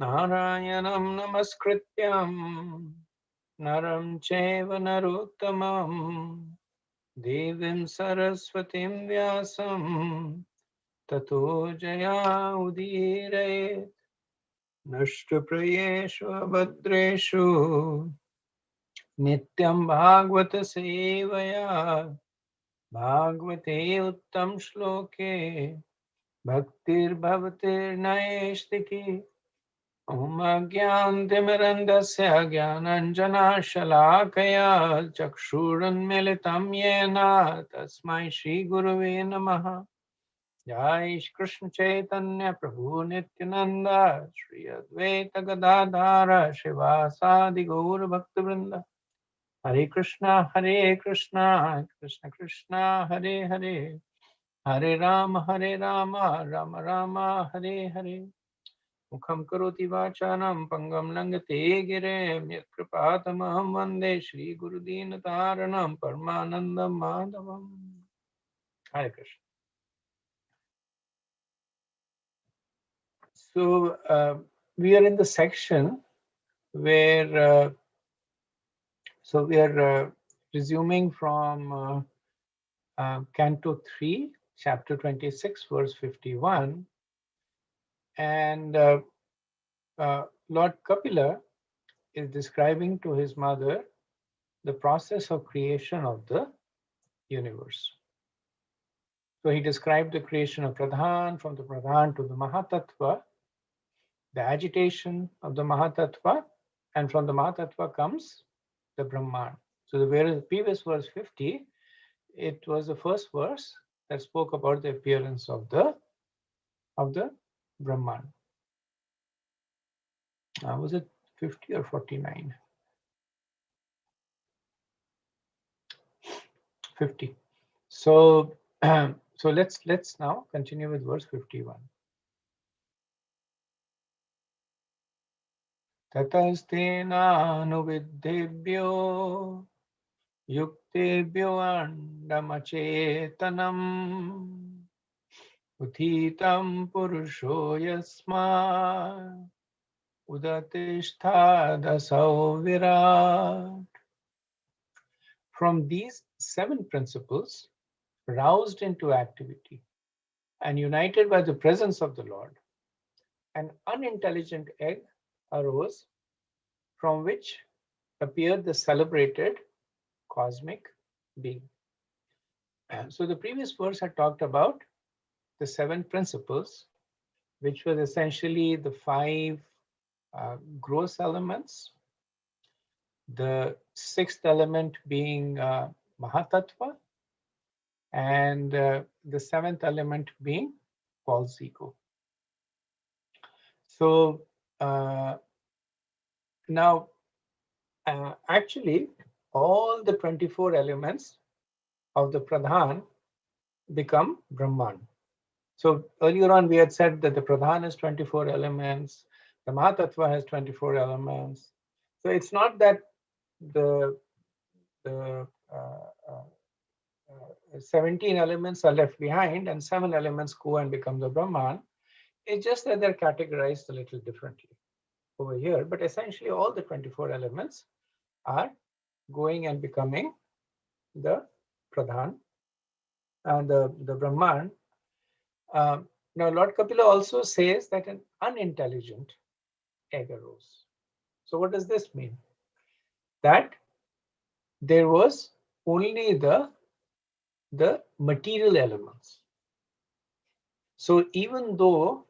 Narayanam namaskrityam naram chaiva narottamam devim saraswatim vyasam tato jaya udire nashtaprayeshu abhadreshu nityam bhagavata sevaya bhagavate uttam shloke bhaktir bhavatir naistiki Om Agyantimirandasya Gyananjana Shalakaya Chakshurunmilitam Yena Tasmai Shri Gurave Namaha Jai Shri Krishna Chaitanya Prabhu Nityananda Shri Advaita Gadadhara Shivasadi Gaur Bhaktivinoda Hare Krishna Krishna Krishna Hare Hare Hare Rama Rama Rama Hare Hare Mukham karoti vacharam pangam langate girem yatkripātamaham vande Shri Gurudīna Taranam Paramanandam Madhavam. Hare Krishna. So we are in the section where we are resuming from Canto 3, Chapter 26, verse 51, and Lord Kapila is describing to his mother the process of creation of the universe. So he described the creation of Pradhan, from the Pradhan to the Mahatattva, the agitation of the Mahatattva, and from the Mahatattva comes the Brahman. So the previous verse 50, it was the first verse that spoke about the appearance of the Brahman. Was it 50 or 49? 50. So let's now continue with verse 51. Tatastena yuktebhyo andamachetanam uthitam purusho yasma udatishtadasau virat. From these 7 principles, roused into activity and united by the presence of the Lord, an unintelligent egg arose from which appeared the celebrated cosmic being. So the previous verse had talked about the 7 principles, which was essentially the 5 gross elements, the 6th element being Mahatattva, and the 7th element being false ego. So now actually all the 24 elements of the Pradhan become Brahman. So earlier on we had said that the Pradhan has 24 elements, the Mahatattva has 24 elements. So it's not that the 17 elements are left behind and 7 elements go and become the Brahman. It's just that they're categorized a little differently over here, but essentially all the 24 elements are going and becoming the Pradhan and the Brahman. Now Lord Kapila also says that an unintelligent egg arose. So what does this mean? That there was only the material elements. So even though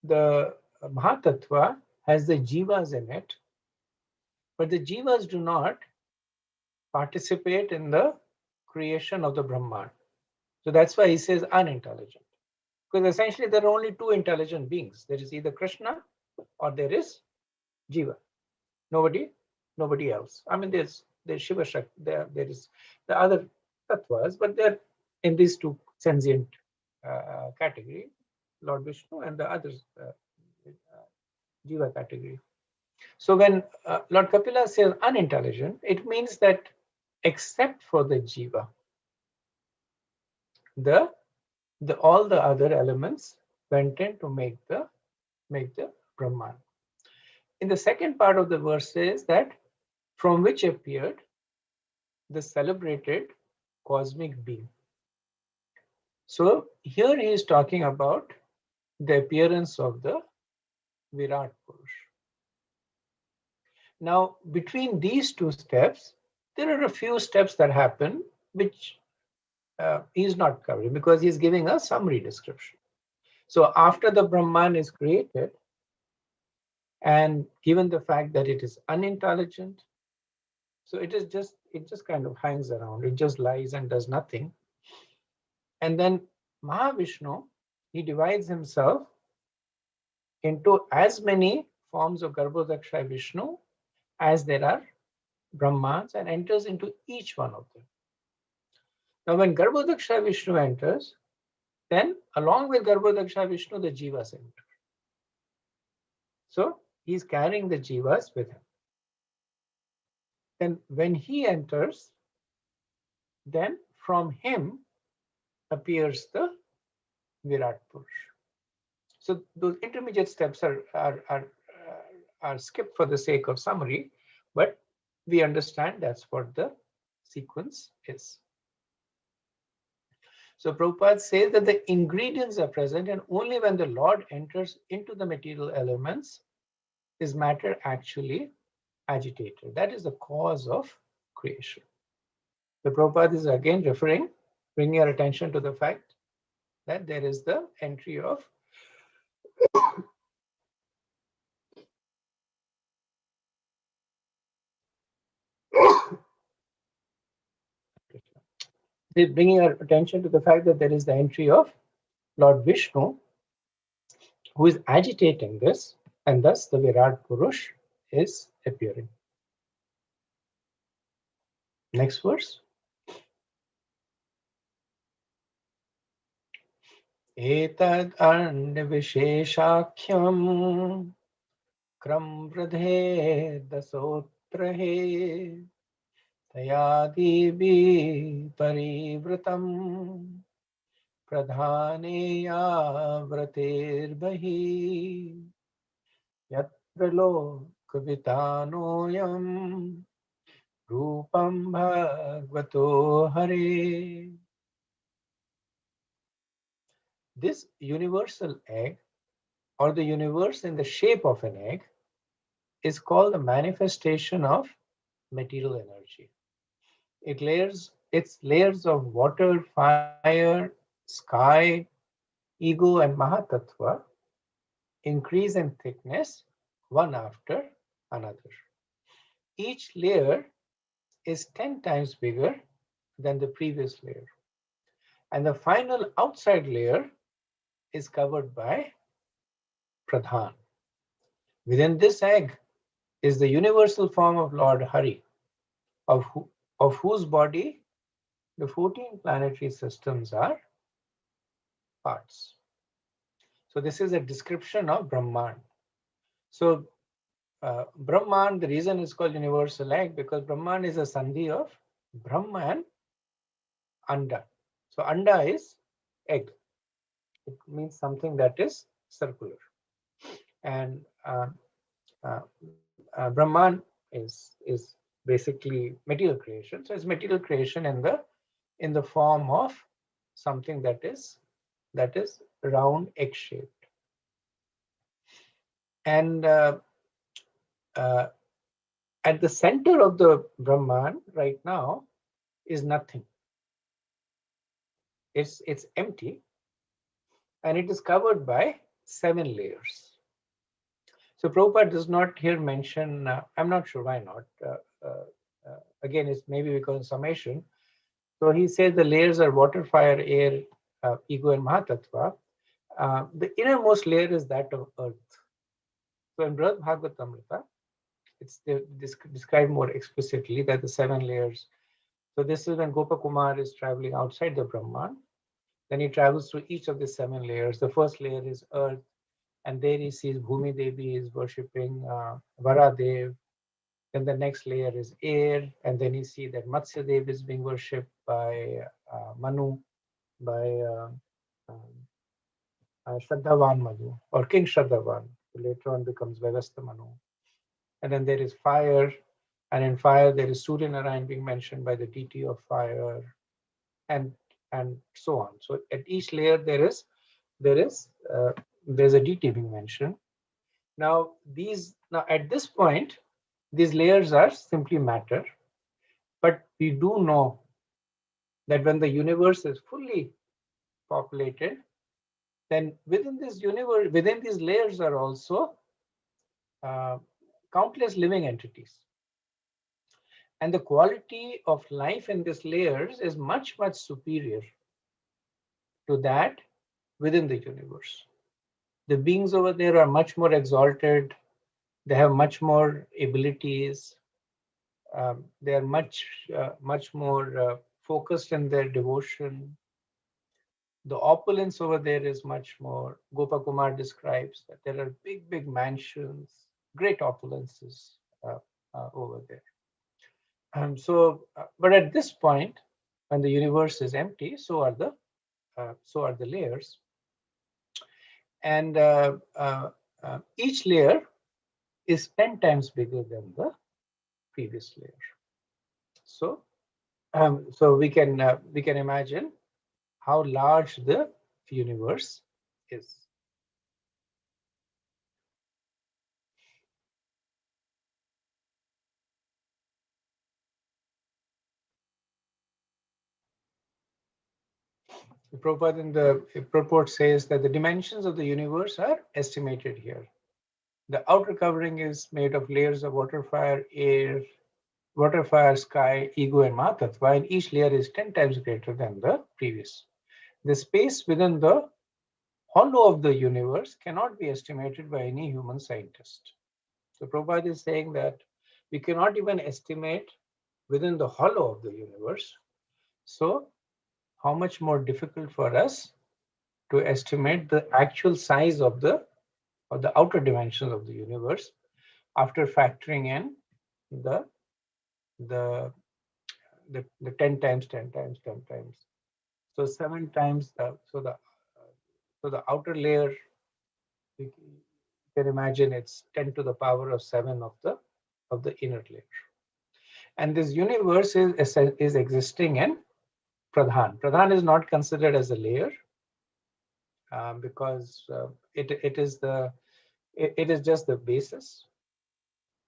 the Mahatattva has the jivas in it, but the jivas do not participate in the creation of the Brahman. So that's why he says unintelligent. Because essentially there are only 2 intelligent beings. There is either Krishna or there is Jiva. Nobody else. I mean, there's Shiva Shakti, there is the other tattvas, but they're in these 2 sentient category, Lord Vishnu and the others Jiva category. So when Lord Kapila says unintelligent, it means that except for the Jiva, all the other elements went in to make the Brahman. In the second part of the verse says that from which appeared the celebrated cosmic being. So here he is talking about the appearance of the Virat Purush. Now, between these two steps, there are a few steps that happen which he is not covering because he is giving a summary description. So after the Brahman is created, and given the fact that it is unintelligent, so it just kind of hangs around. It just lies and does nothing. And then Mahavishnu, he divides himself into as many forms of Garbhodaksha Vishnu as there are Brahmans and enters into each one of them. Now, when Garbhodaksha Vishnu enters, then along with Garbhodaksha Vishnu, the Jivas enter. So he's carrying the Jivas with him. Then when he enters, then from him appears the Virat Purush. So those intermediate steps are skipped for the sake of summary, but we understand that's what the sequence is. So Prabhupada says that the ingredients are present, and only when the Lord enters into the material elements is matter actually agitated. That is the cause of creation. The Prabhupada is again bringing your attention to the fact that there is the entry of bringing our attention to the fact that there is the entry of Lord Vishnu, who is agitating this, and thus the Virat Purush is appearing. Next verse. Etad visheshakhyam kram vradhe dasotrahe tayadibi parivratam pradhaneya vratirbahi yatra lokavitanoyam rupam bhagavato hare. This universal egg, or the universe in the shape of an egg, is called the manifestation of material energy. Its layers of water, fire, sky, ego, and Mahatattva increase in thickness one after another. Each layer is 10 times bigger than the previous layer. And the final outside layer is covered by Pradhan. Within this egg is the universal form of Lord Hari, of whose body the 14 planetary systems are parts. So this is a description of Brahman. So Brahman, the reason it's called universal egg, because Brahman is a sandhi of Brahma and Anda. So Anda is egg. It means something that is circular. And Brahman is basically material creation. So it's material creation in the form of something that is round, egg-shaped. And at the center of the Brahman right now is nothing. It's empty, and it is covered by 7 layers. So Prabhupada does not here mention, I'm not sure why not. Again, it's maybe because of summation. So he says the layers are water, fire, air, ego, and Mahatattva. The innermost layer is that of earth. So in Brihad Bhagavatamrita, it's described more explicitly that the 7 layers. So this is when Gopakumar is traveling outside the Brahman. Then he travels through each of the 7 layers. The first layer is earth, and there he sees Bhumi Devi is worshipping Varadev. Then the next layer is air, and then you see that Matsya Dev is being worshipped by Manu, by Shraddhavan Manu, or King Shraddhavan. later on becomes Vyavastamanu. And then there is fire, and in fire there is Surya Narayan being mentioned by the deity of fire, and so on. So at each layer there's a deity being mentioned. Now at this point, these layers are simply matter, but we do know that when the universe is fully populated, then within this universe, within these layers are also countless living entities. And the quality of life in these layers is much, much superior to that within the universe. The beings over there are much more exalted. They have much more abilities. They are much more focused in their devotion. The opulence over there is much more. Gopakumar describes that there are big, big mansions, great opulences over there. But at this point, when the universe is empty, so are the layers, and each layer is 10 times bigger than the previous layer. So we can imagine how large the universe is. Prabhupada in the purport says that the dimensions of the universe are estimated here. The outer covering is made of layers of water, fire, air, water, fire, sky, ego, and Mahatattva, and each layer is 10 times greater than the previous. The space within the hollow of the universe cannot be estimated by any human scientist. So Prabhupada is saying that we cannot even estimate within the hollow of the universe. So how much more difficult for us to estimate the actual size of the outer dimensions of the universe after factoring in the 10 times, 10 times, 10 times. So 7 times so the outer layer, you can imagine it's 10 to the power of 7 of the inner layer. And this universe is existing in Pradhan. Pradhan is not considered as a layer because it is just the basis,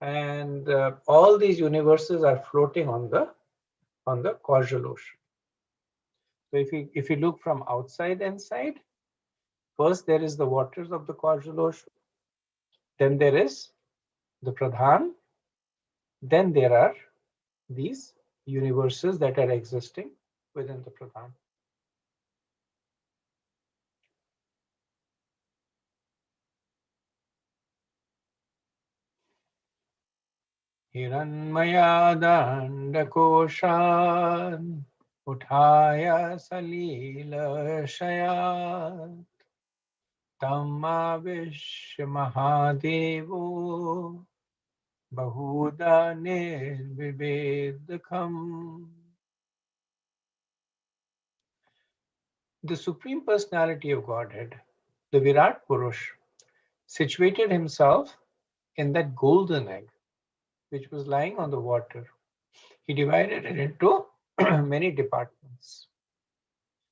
and all these universes are floating on the causal ocean. So if you look from outside inside, first there is the waters of the causal ocean, then there is the Pradhan, then there are these universes that are existing within the Pradhan. Hiranmaya dandakoshan uthaya salila shayat tammavish mahadevo bahuda nirvibedakam. The Supreme Personality of Godhead, the Virat Purush, situated himself in that golden egg which was lying on the water. He divided it into many departments.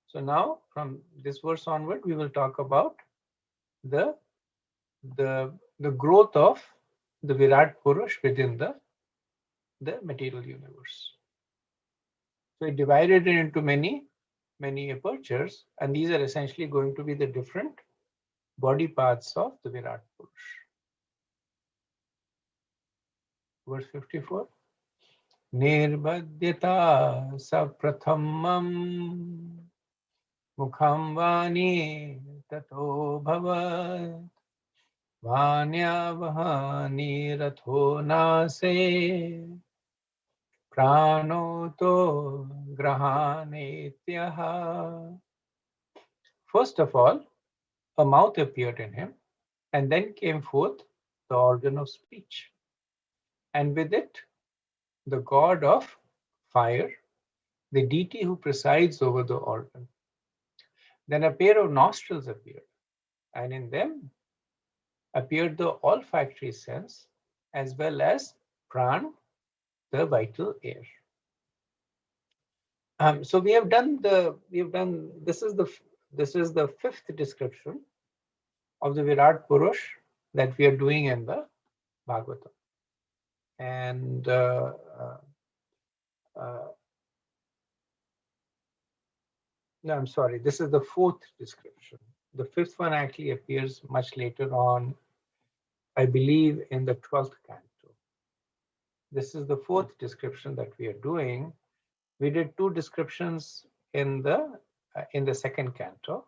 So now, from this verse onward, we will talk about the growth of the Virat Purush within the material universe. So he divided it into many apertures, and these are essentially going to be the different body parts of the Virat Purush. Verse 54. Nirbhadyata saprathamam mukham vani tato bhavat vanya vahani ratho nase prano to grahanetyaha. First of all, a mouth appeared in him, and then came forth the organ of speech, and with it the god of fire, the deity who presides over the organ. Then a pair of nostrils appeared, and in them appeared the olfactory sense as well as pran, the vital air. So we have done this is the fifth description of the Virat Purush that we are doing in the Bhagavatam. And no, I'm sorry, this is the fourth description. The fifth one actually appears much later on, I believe, in the 12th canto. This is the fourth description that we are doing. We did two descriptions in the second canto,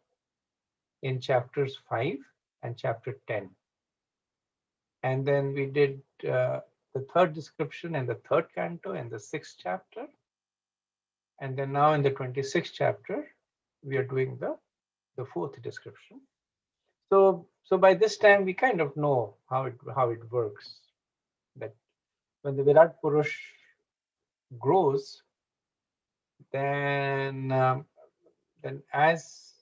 in chapters 5 and chapter 10. And then we did the third description in the third canto in the 6th chapter. And then now in the 26th chapter, we are doing the fourth description. So by this time, we kind of know how it works. That when the Virat Purush grows, then as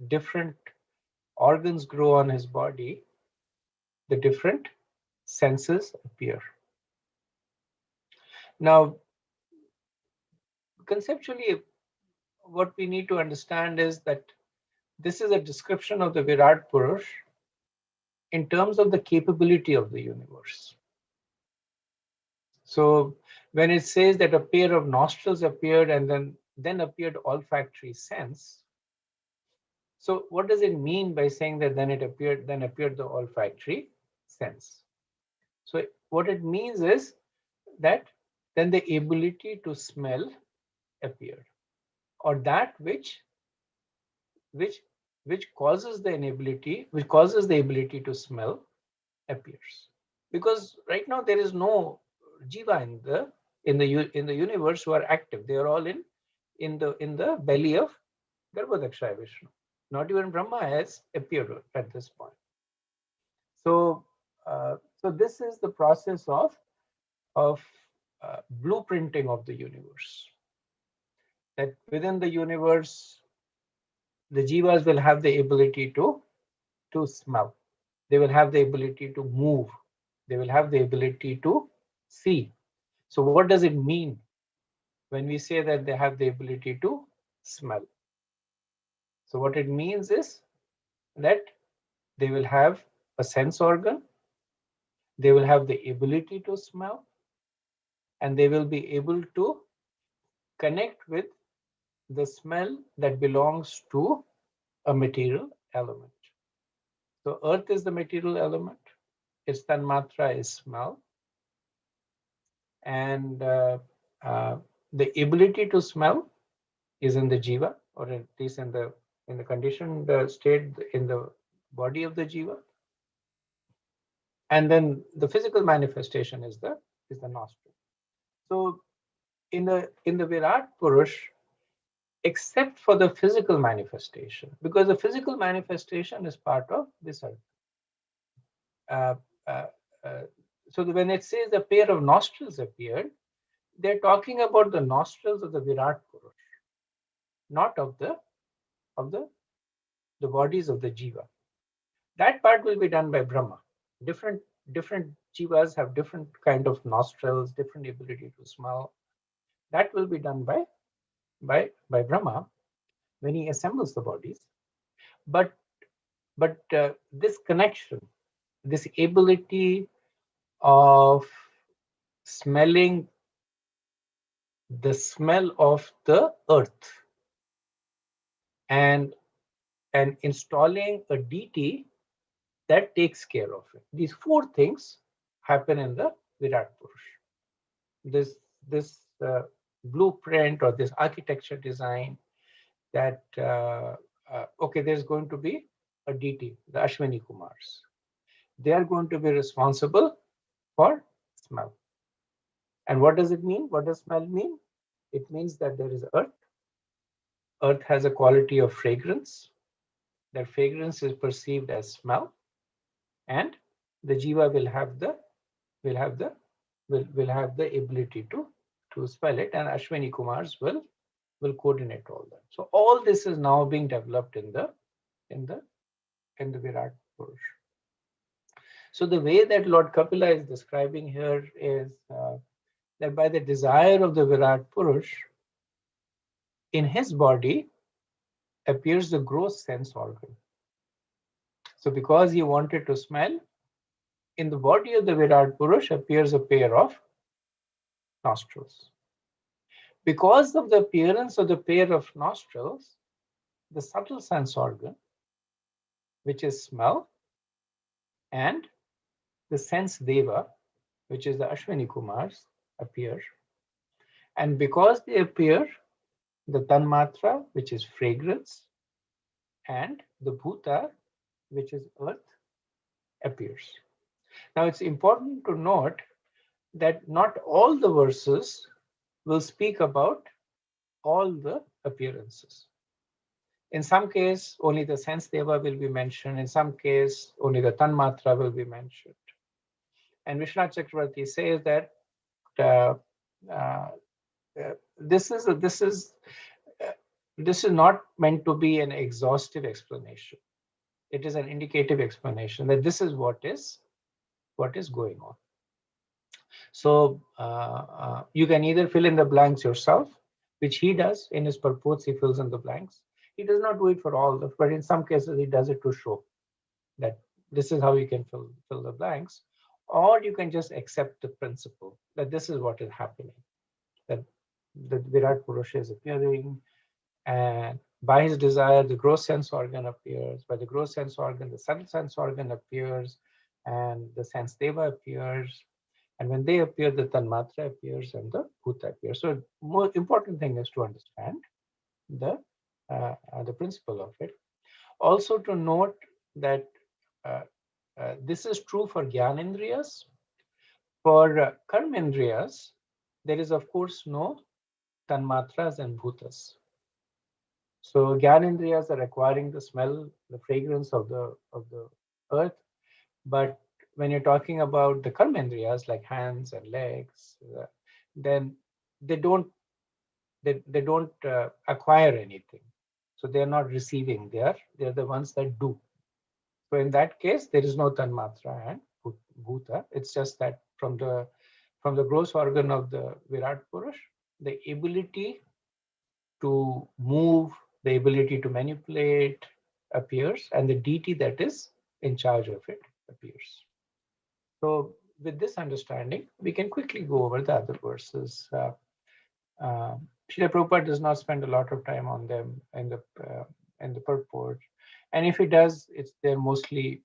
different organs grow on his body, the different senses appear. Now, conceptually, what we need to understand is that this is a description of the Virat Purush in terms of the capability of the universe. So when it says that a pair of nostrils appeared and then appeared olfactory sense, so what does it mean by saying that then appeared the olfactory sense? So what it means is that then the ability to smell appeared, or that which causes the ability to smell appears. Because right now there is no jiva in the universe who are active. They are all in the belly of Garbhodakshaya Vishnu. Not even Brahma has appeared at this point. So this is the process of blueprinting of the universe. That within the universe, the jivas will have the ability to smell. They will have the ability to move. They will have the ability to see. So what does it mean when we say that they have the ability to smell? So what it means is that they will have a sense organ, they will have the ability to smell, and they will be able to connect with the smell that belongs to a material element. So earth is the material element, its tanmatra is smell, and the ability to smell is in the jiva, or at least in the conditioned state in the body of the jiva. And then the physical manifestation is the nostril. So in the Virat Purush, except for the physical manifestation, because the physical manifestation is part of this earth. So when it says a pair of nostrils appeared, they're talking about the nostrils of the Virat Purush, not of the bodies of the jiva. That part will be done by Brahma. Different jivas have different kind of nostrils, different ability to smell. That will be done by Brahma when he assembles the bodies. But this connection, this ability of smelling the smell of the earth and installing a deity that takes care of it. These four things happen in the Virat Purush. This blueprint or this architecture design that okay, there's going to be a deity, the Ashwini Kumars. They are going to be responsible for smell. And what does it mean? What does smell mean? It means that there is earth. Earth has a quality of fragrance. That fragrance is perceived as smell, and the jiva will have the ability to spell it, and Ashwini Kumars will coordinate all that. So all this is now being developed in the Virat Purush. So the way that Lord Kapila is describing here is that by the desire of the Virat Purush, in his body appears the gross sense organ. So because he wanted to smell, in the body of the Virat Purush appears a pair of nostrils. Because of the appearance of the pair of nostrils, the subtle sense organ, which is smell, and the sense deva, which is the Ashwini Kumars, appear. And because they appear, the Tanmatra, which is fragrance, and the Bhuta, which is earth, appears. Now it's important to note that not all the verses will speak about all the appearances. In some case, only the sense deva will be mentioned. In some case, only the Tanmatra will be mentioned. And Vishwanath Chakravarti says that this is not meant to be an exhaustive explanation. It is an indicative explanation that this is what is going on. So you can either fill in the blanks yourself, which he does in his purports. He fills in the blanks. He does not do it for all, but in some cases he does it to show that this is how you can fill the blanks. Or you can just accept the principle that this is what is happening, that the Virat Purusha is appearing, and by his desire, the gross sense organ appears. By the gross sense organ, the subtle sense organ appears, and the sense deva appears. And when they appear, the Tanmatra appears and the Bhuta appears. So, more important thing is to understand the principle of it. Also, to note that this is true for Gyanendriyas. For Karmendriyas, there is of course no Tanmatras and Bhutas. So Gyanendriyas are acquiring the smell, the fragrance of the earth, but when you're talking about the Karmendriyas like hands and legs, then they don't acquire anything. So they're not receiving. They're the ones that do. So in that case, there is no Tanmatra and Bhuta. It's just that from the gross organ of the Virat Purush, the ability to move, the ability to manipulate appears, and the deity that is in charge of it appears. So with this understanding, we can quickly go over the other verses. Srila Prabhupada does not spend a lot of time on them in the purport, and if he does, he mostly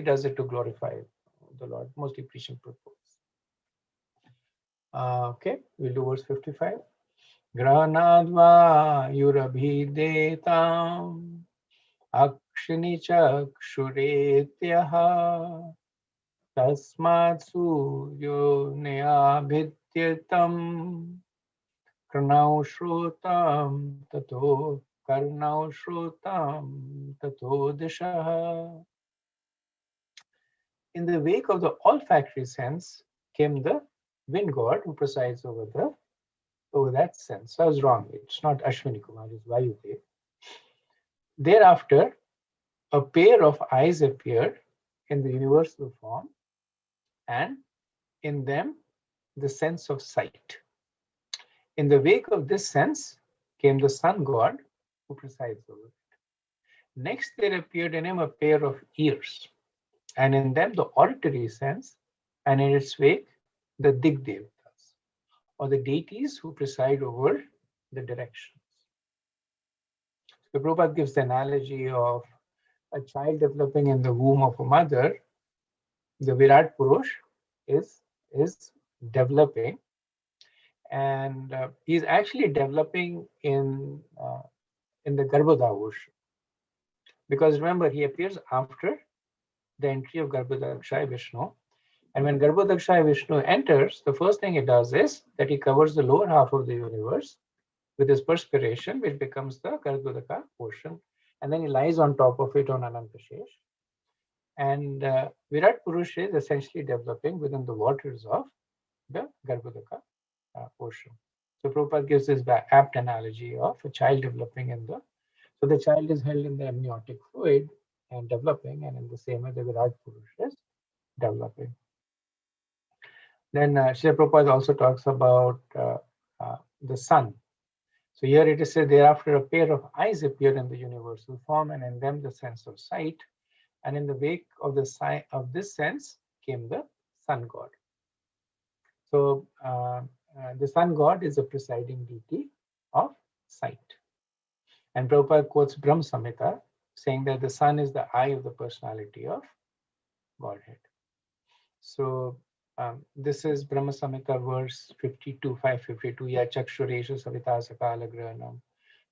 does it to glorify the Lord, mostly preaching purports. Okay, we'll do verse 55. Granadva yurabhidetam akshini chakshuretyaha tasmat suryo neabhityatam karnau shrotam tato dishaha. In the wake of the olfactory sense came the wind god who presides over that sense. So I was wrong. It's not Ashwini Kumar, it's Vayudev. Thereafter, a pair of eyes appeared in the universal form, and in them, the sense of sight. In the wake of this sense came the sun god who presides over it. Next, there appeared in him a pair of ears, and in them the auditory sense, and in its wake, the Digdevatas, or the deities who preside over the directions. So Prabhupada gives the analogy of a child developing in the womb of a mother. The Virat Purush is developing, and he's actually developing in the Garbhodavusha. Because remember, he appears after the entry of Garbhodakshaya Vishnu. And when Garbhodakshaya Vishnu enters, the first thing he does is that he covers the lower half of the universe with his perspiration, which becomes the Garbhodaka portion. And then he lies on top of it on Anantashesh. And Virat Purusha is essentially developing within the waters of the Garbhodaka portion. So Prabhupada gives this apt analogy of a child developing so the child is held in the amniotic fluid, and developing, and in the same way the Virat Purush is developing. Then Srila Prabhupada also talks about the sun. So here it is said, thereafter a pair of eyes appeared in the universal form, and in them the sense of sight, and in the wake of this sense came the sun god. So the sun god is a presiding deity of sight. And Prabhupada quotes Brahm Samhita, saying that the sun is the eye of the personality of Godhead. So this is Brahma Samhita verse 52, 552. Ya chakshuresha savita sakala grahanam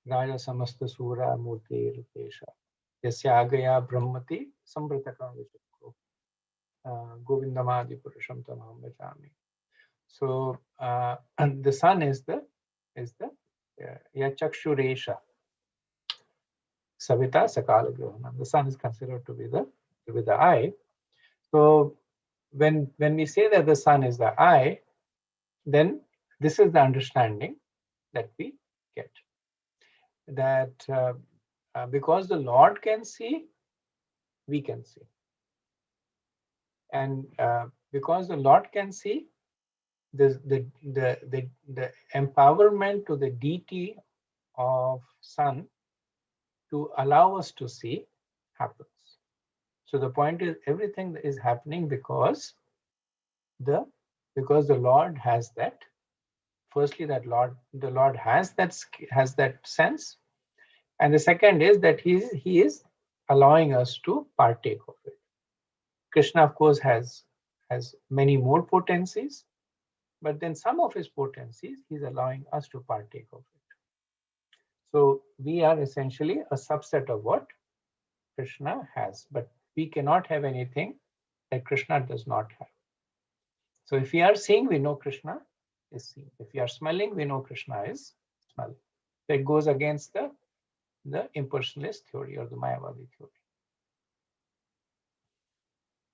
raja samasta sura murti rupesha yasya agaya brahmati sambritakam vichakko govindamadi purusham tamam vachami. So and the sun is the ya chakshuresha savita sakala grahanam. The sun is considered to be the eye. So when we say that the sun is the eye, then this is the understanding that we get. That because the Lord can see, we can see. And because the Lord can see, the empowerment to the deity of sun to allow us to see happens. So the point is, everything is happening because the Lord has that. Firstly, the Lord has that sense, and the second is that he is allowing us to partake of it. Krishna, of course, has many more potencies, but then some of his potencies he's allowing us to partake of it. So we are essentially a subset of what Krishna has, but we cannot have anything that Krishna does not have. So if we are seeing, we know Krishna is seeing. If we are smelling, we know Krishna is smelling. So it goes against the impersonalist theory or the Mayavadi theory.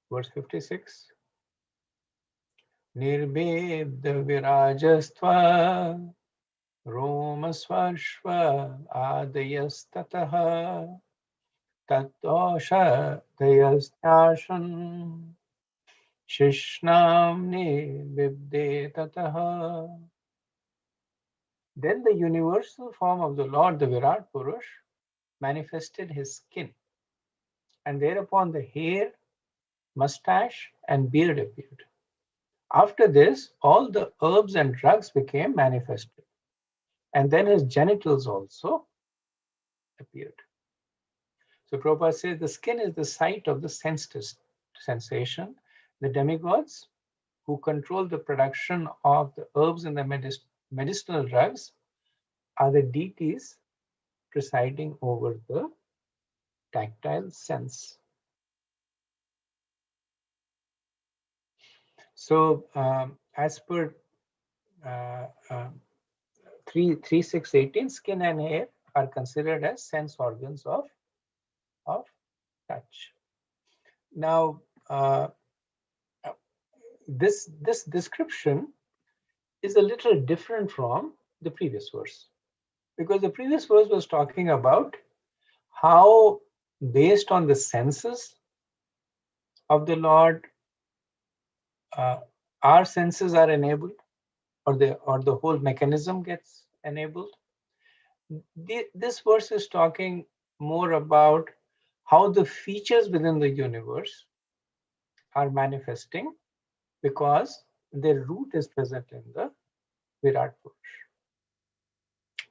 Verse 56. Nirbedha virajastva Roma Swarshva Adayastataha Tatosha Dayastashan Shishnam Nirbibde Tataha. Then the universal form of the Lord, the Virat Purush, manifested his skin, and thereupon the hair, mustache, and beard appeared. After this, all the herbs and drugs became manifested, and then his genitals also appeared. So Prabhupada says the skin is the site of the sensation. The demigods who control the production of the herbs and the medicinal drugs are the deities presiding over the tactile sense. So as per 3.6.18, skin and hair are considered as sense organs of touch. Now, this description is a little different from the previous verse, because the previous verse was talking about how, based on the senses of the Lord, our senses are enabled, or the whole mechanism gets enabled. This verse is talking more about how the features within the universe are manifesting because their root is present in the Virat Purush.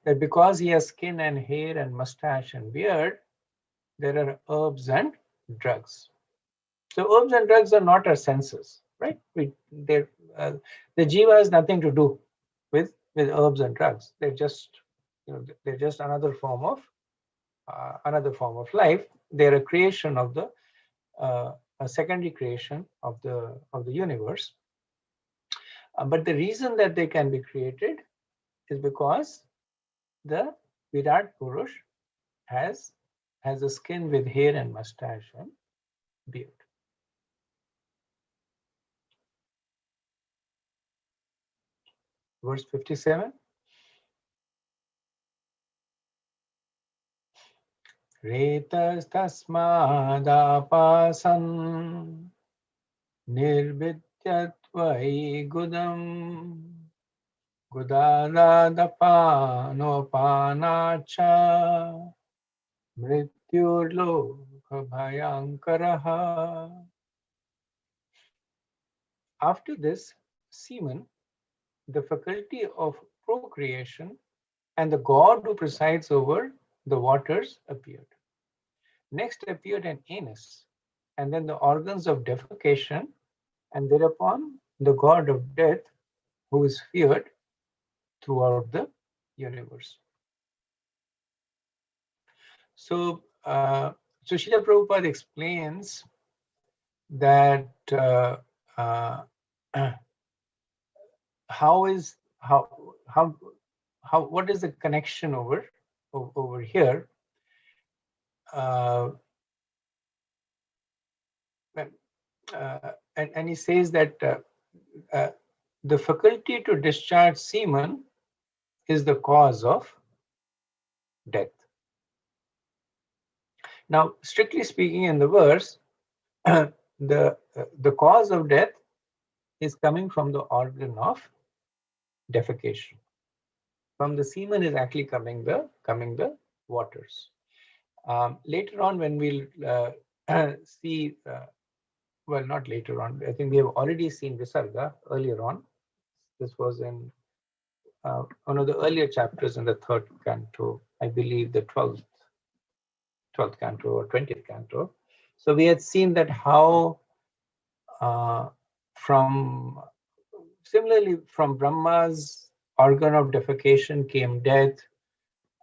That because he has skin and hair and mustache and beard, there are herbs and drugs. So herbs and drugs are not our senses, right? The jiva has nothing to do with herbs and drugs. They're just another form of life. They're a creation of a secondary creation of the universe. But the reason that they can be created is because the Virat Purush has a skin with hair and mustache and beard. Verse 57. Retastasmadapasan nirvidyatvahi gudam gudadadapanopanācha mrityurloka bhayankaraha. After this, semen, the faculty of procreation, and the god who presides over the waters appeared. Next appeared an anus, and then the organs of defecation, and thereupon the god of death, who is feared throughout the universe. So, Srila Prabhupada explains that uh, how what is the connection over here? And he says that the faculty to discharge semen is the cause of death. Now, strictly speaking, in the verse, the cause of death is coming from the organ of defecation. From the semen is actually coming the waters. Later on, when we'll see, well, not later on, I think we have already seen Visarga earlier on. This was in one of the earlier chapters in the third canto, I believe the 12th canto or 20th canto. So we had seen that how similarly from Brahma's organ of defecation came death,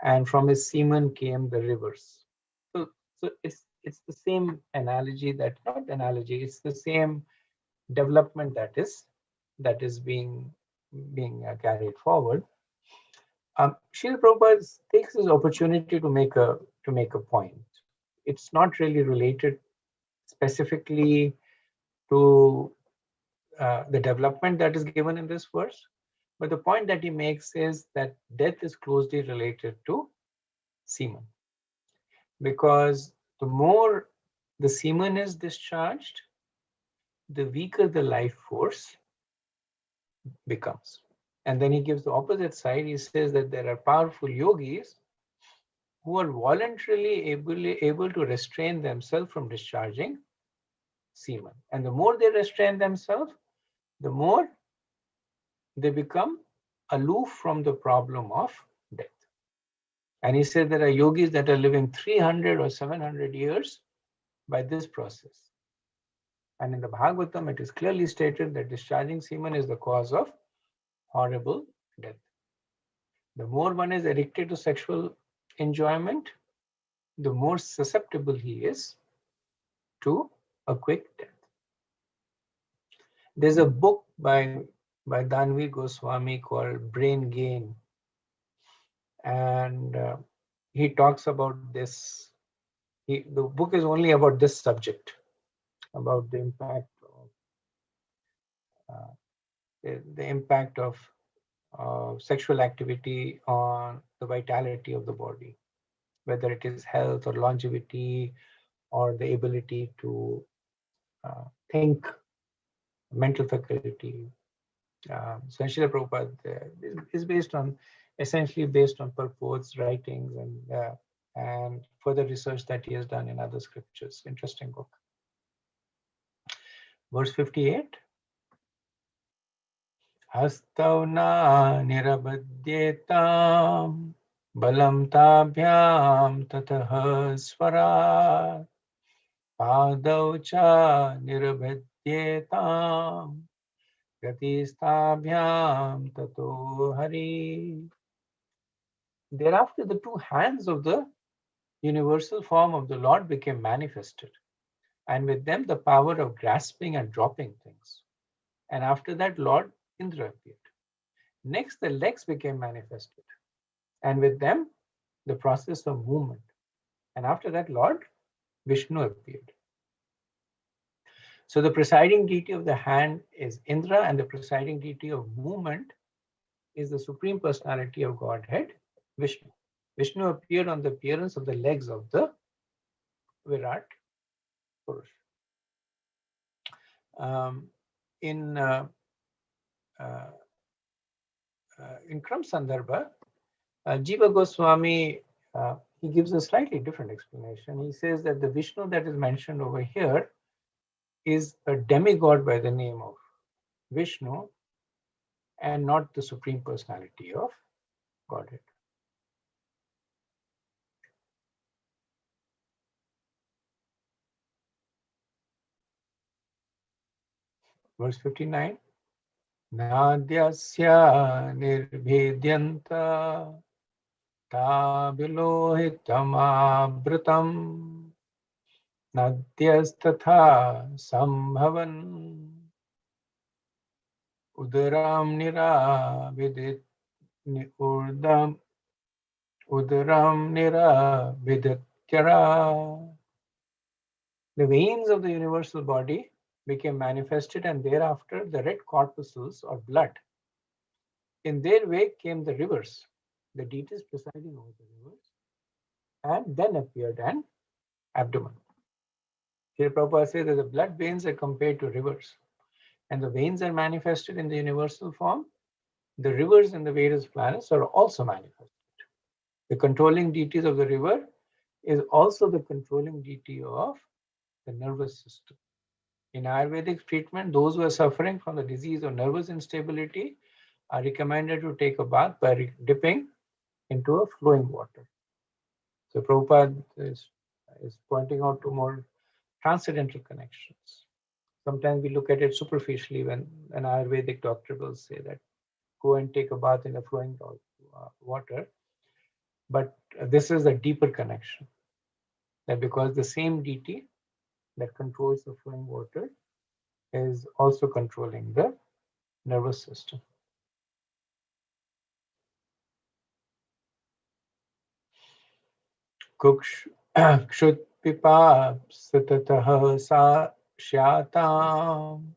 and from his semen came the rivers. So it's the same analogy, that not analogy, it's the same development that is being carried forward. Srila Prabhupada takes this opportunity to make a point. It's not really related specifically to the development that is given in this verse, but the point that he makes is that death is closely related to semen, because the more the semen is discharged, the weaker the life force becomes. And then he gives the opposite side. He says that there are powerful yogis who are voluntarily able to restrain themselves from discharging semen. And the more they restrain themselves, the more they become aloof from the problem of death. And he said there are yogis that are living 300 or 700 years by this process. And in the Bhagavatam, it is clearly stated that discharging semen is the cause of horrible death. The more one is addicted to sexual enjoyment, the more susceptible he is to a quick death. There's a book by Dhanvi Goswami called Brain Gain, and he talks about this. The book is only about this subject, about the impact of sexual activity on the vitality of the body, whether it is health or longevity or the ability to think, mental faculty. So Srila Prabhupada is essentially based on purports, writings, and further research that he has done in other scriptures. Interesting book. Verse 58. Hastauna nirabadyetam balam tabhyam tatah swarat padau cha nirabadyetam gatistabhyam tato hari. Thereafter, the two hands of the universal form of the Lord became manifested, and with them the power of grasping and dropping things. And after that, Lord Indra appeared. Next, the legs became manifested, and with them the process of movement. And after that, Lord Vishnu appeared. So the presiding deity of the hand is Indra, and the presiding deity of movement is the Supreme Personality of Godhead, Vishnu. Vishnu appeared on the appearance of the legs of the Virat Purush. In Kram Sandarbha, Jiva Goswami, he gives a slightly different explanation. He says that the Vishnu that is mentioned over here is a demigod by the name of Vishnu and not the Supreme Personality of Godhead. Verse 59. Nadyasya nirbhedyanta tabilohitamabratam nadyastatha sambhavan udaram niravidit udaram niravidatyara. The veins of the universal body became manifested, and thereafter the red corpuscles or blood. In their wake came the rivers, the deities presiding over the rivers, and then appeared an abdomen. Here Prabhupada says that the blood veins are compared to rivers, and the veins are manifested in the universal form. The rivers in the various planets are also manifested. The controlling deities of the river is also the controlling deity of the nervous system. In Ayurvedic treatment, those who are suffering from the disease of nervous instability are recommended to take a bath by dipping into a flowing water. So Prabhupada is pointing out to more transcendental connections. Sometimes we look at it superficially when an Ayurvedic doctor will say that go and take a bath in a flowing water. But this is a deeper connection, that because the same deity that controls the flowing water is also controlling the nervous system. Kshut pipa satatah sa shyatam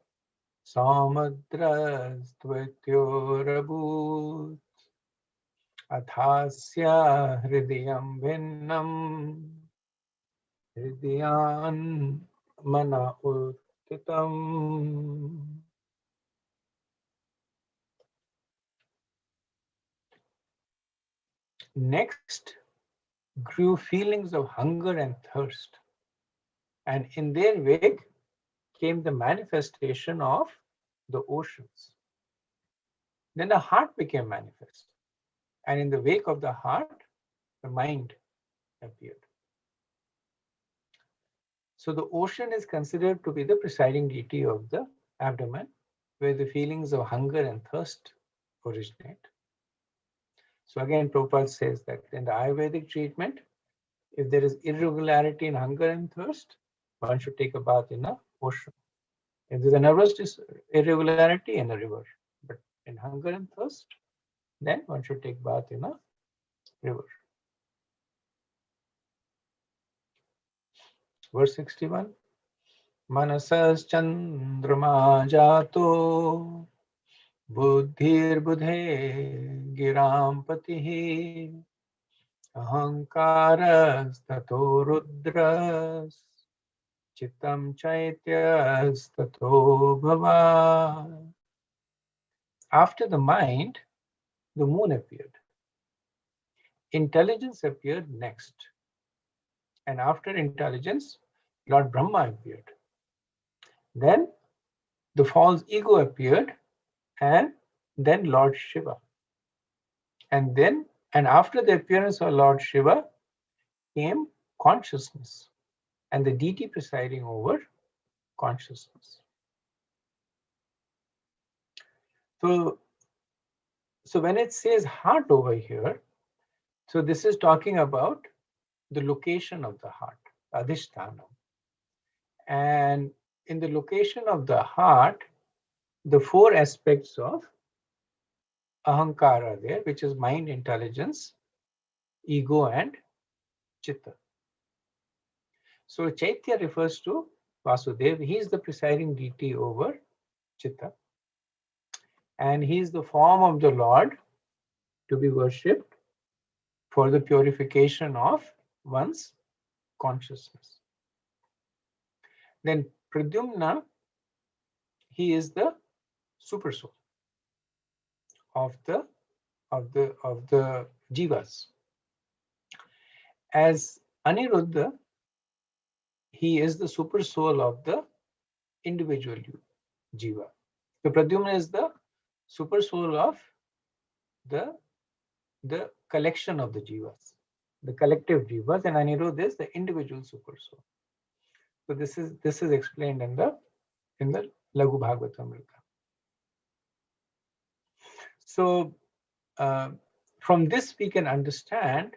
samudrastvatyorabhut athasya hridayam vinnam hridayan mana uttitam. Next grew feelings of hunger and thirst, and in their wake came the manifestation of the oceans. Then the heart became manifest, and in the wake of the heart, the mind appeared. So the ocean is considered to be the presiding deity of the abdomen, where the feelings of hunger and thirst originate. So again, Prabhupada says that in the Ayurvedic treatment, if there is irregularity in hunger and thirst, one should take a bath in the ocean. If there's a nervous irregularity, in a river. But in hunger and thirst, then one should take bath in a river. Verse 61. Manasas chandrama jato buddhir budhe giram patihi ahankaras tato rudras Chittam chaityas tato bhava. After the mind, the moon appeared. Intelligence appeared next. And after intelligence, Lord Brahma appeared. Then the false ego appeared, and then Lord Shiva. And after the appearance of Lord Shiva came consciousness and the deity presiding over consciousness. So when it says heart over here, so this is talking about the location of the heart, adhisthana. And in the location of the heart, the four aspects of ahankara there, which is mind, intelligence, ego, and chitta. So Chaitya refers to Vasudeva. He is the presiding deity over chitta. And he is the form of the Lord to be worshipped for the purification of one's consciousness. Then Pradyumna, he is the super soul of the jivas. As Aniruddha, he is the super soul of the individual jiva. So Pradyumna is the super soul of the collection of the jivas, the collective jivas, and Aniruddha is the individual super soul. So this is explained in the Laghu Bhagavatamrita. So from this we can understand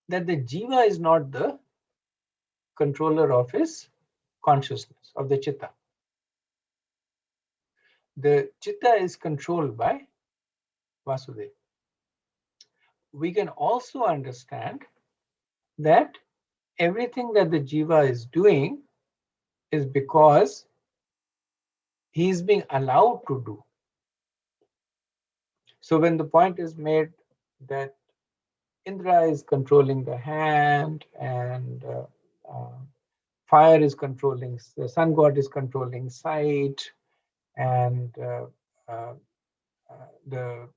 that the jiva is not the controller of his consciousness, of the chitta. The chitta is controlled by Vasudeva. We can also understand that everything that the jiva is doing is because he is being allowed to do. So when the point is made that Indra is controlling the hand and fire is controlling, the sun god is controlling sight, and the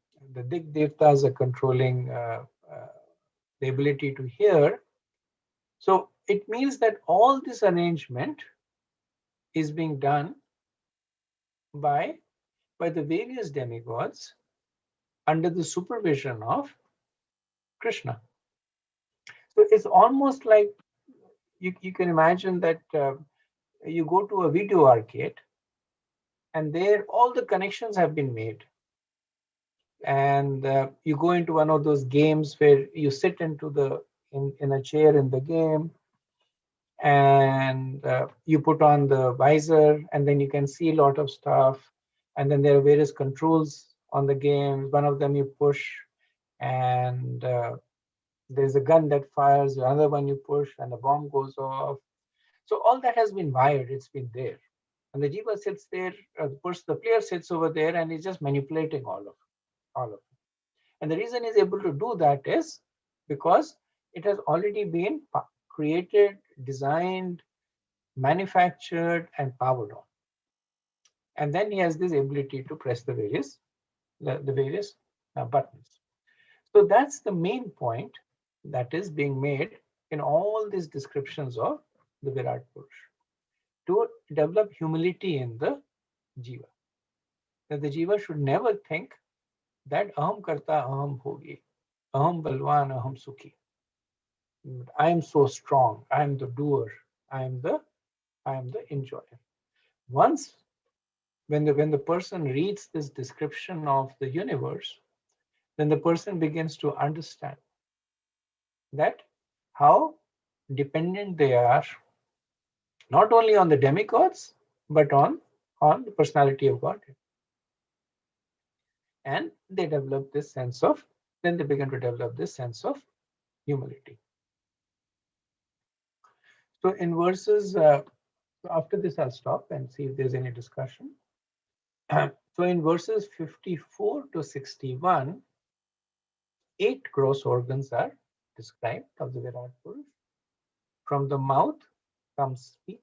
Dig Devtas are controlling the ability to hear. So it means that all this arrangement is being done by the various demigods under the supervision of Krishna. So it's almost like you can imagine that you go to a video arcade and there all the connections have been made. And you go into one of those games where you sit into in a chair in the game, and you put on the visor, and then you can see a lot of stuff. And then there are various controls on the game. One of them you push, and there's a gun that fires. The other one you push, and the bomb goes off. So all that has been wired. It's been there, and the jiva sits there. The player sits over there, and he's just manipulating all of it. And the reason he's able to do that is because it has already been created, designed, manufactured, and powered on. And then he has this ability to press the various buttons. So that's the main point that is being made in all these descriptions of the Virat Purush, to develop humility in the jiva. That the jiva should never think that aham karta aham bhogi, aham balwan aham sukhi. I am so strong, I am the doer, I am the enjoyer. Once when the person reads this description of the universe, then the person begins to understand that how dependent they are, not only on the demigods, but on the personality of God. And they begin to develop this sense of humility. So in verses, after this I'll stop and see if there's any discussion. So in verses 54 to 61, 8 gross organs are described of the Virat Purush. From the mouth comes speech,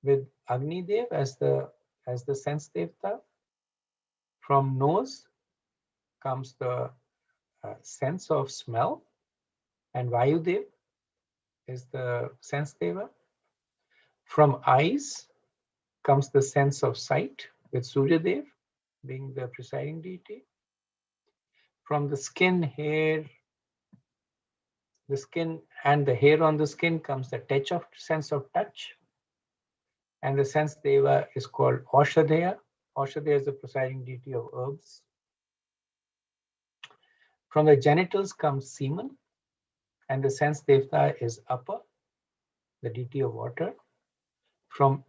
with Agni Dev as the sense devta. From nose comes the sense of smell, and Vayudev is the sense deva. From eyes comes the sense of sight, with Suryadev being the presiding deity. From the skin, the skin and the hair on the skin comes the sense of touch, and the sense deva is called Aushadheya. Aushadheya is the presiding deity of herbs. From the genitals comes semen, and the sense devta is Apa, the deity of water. From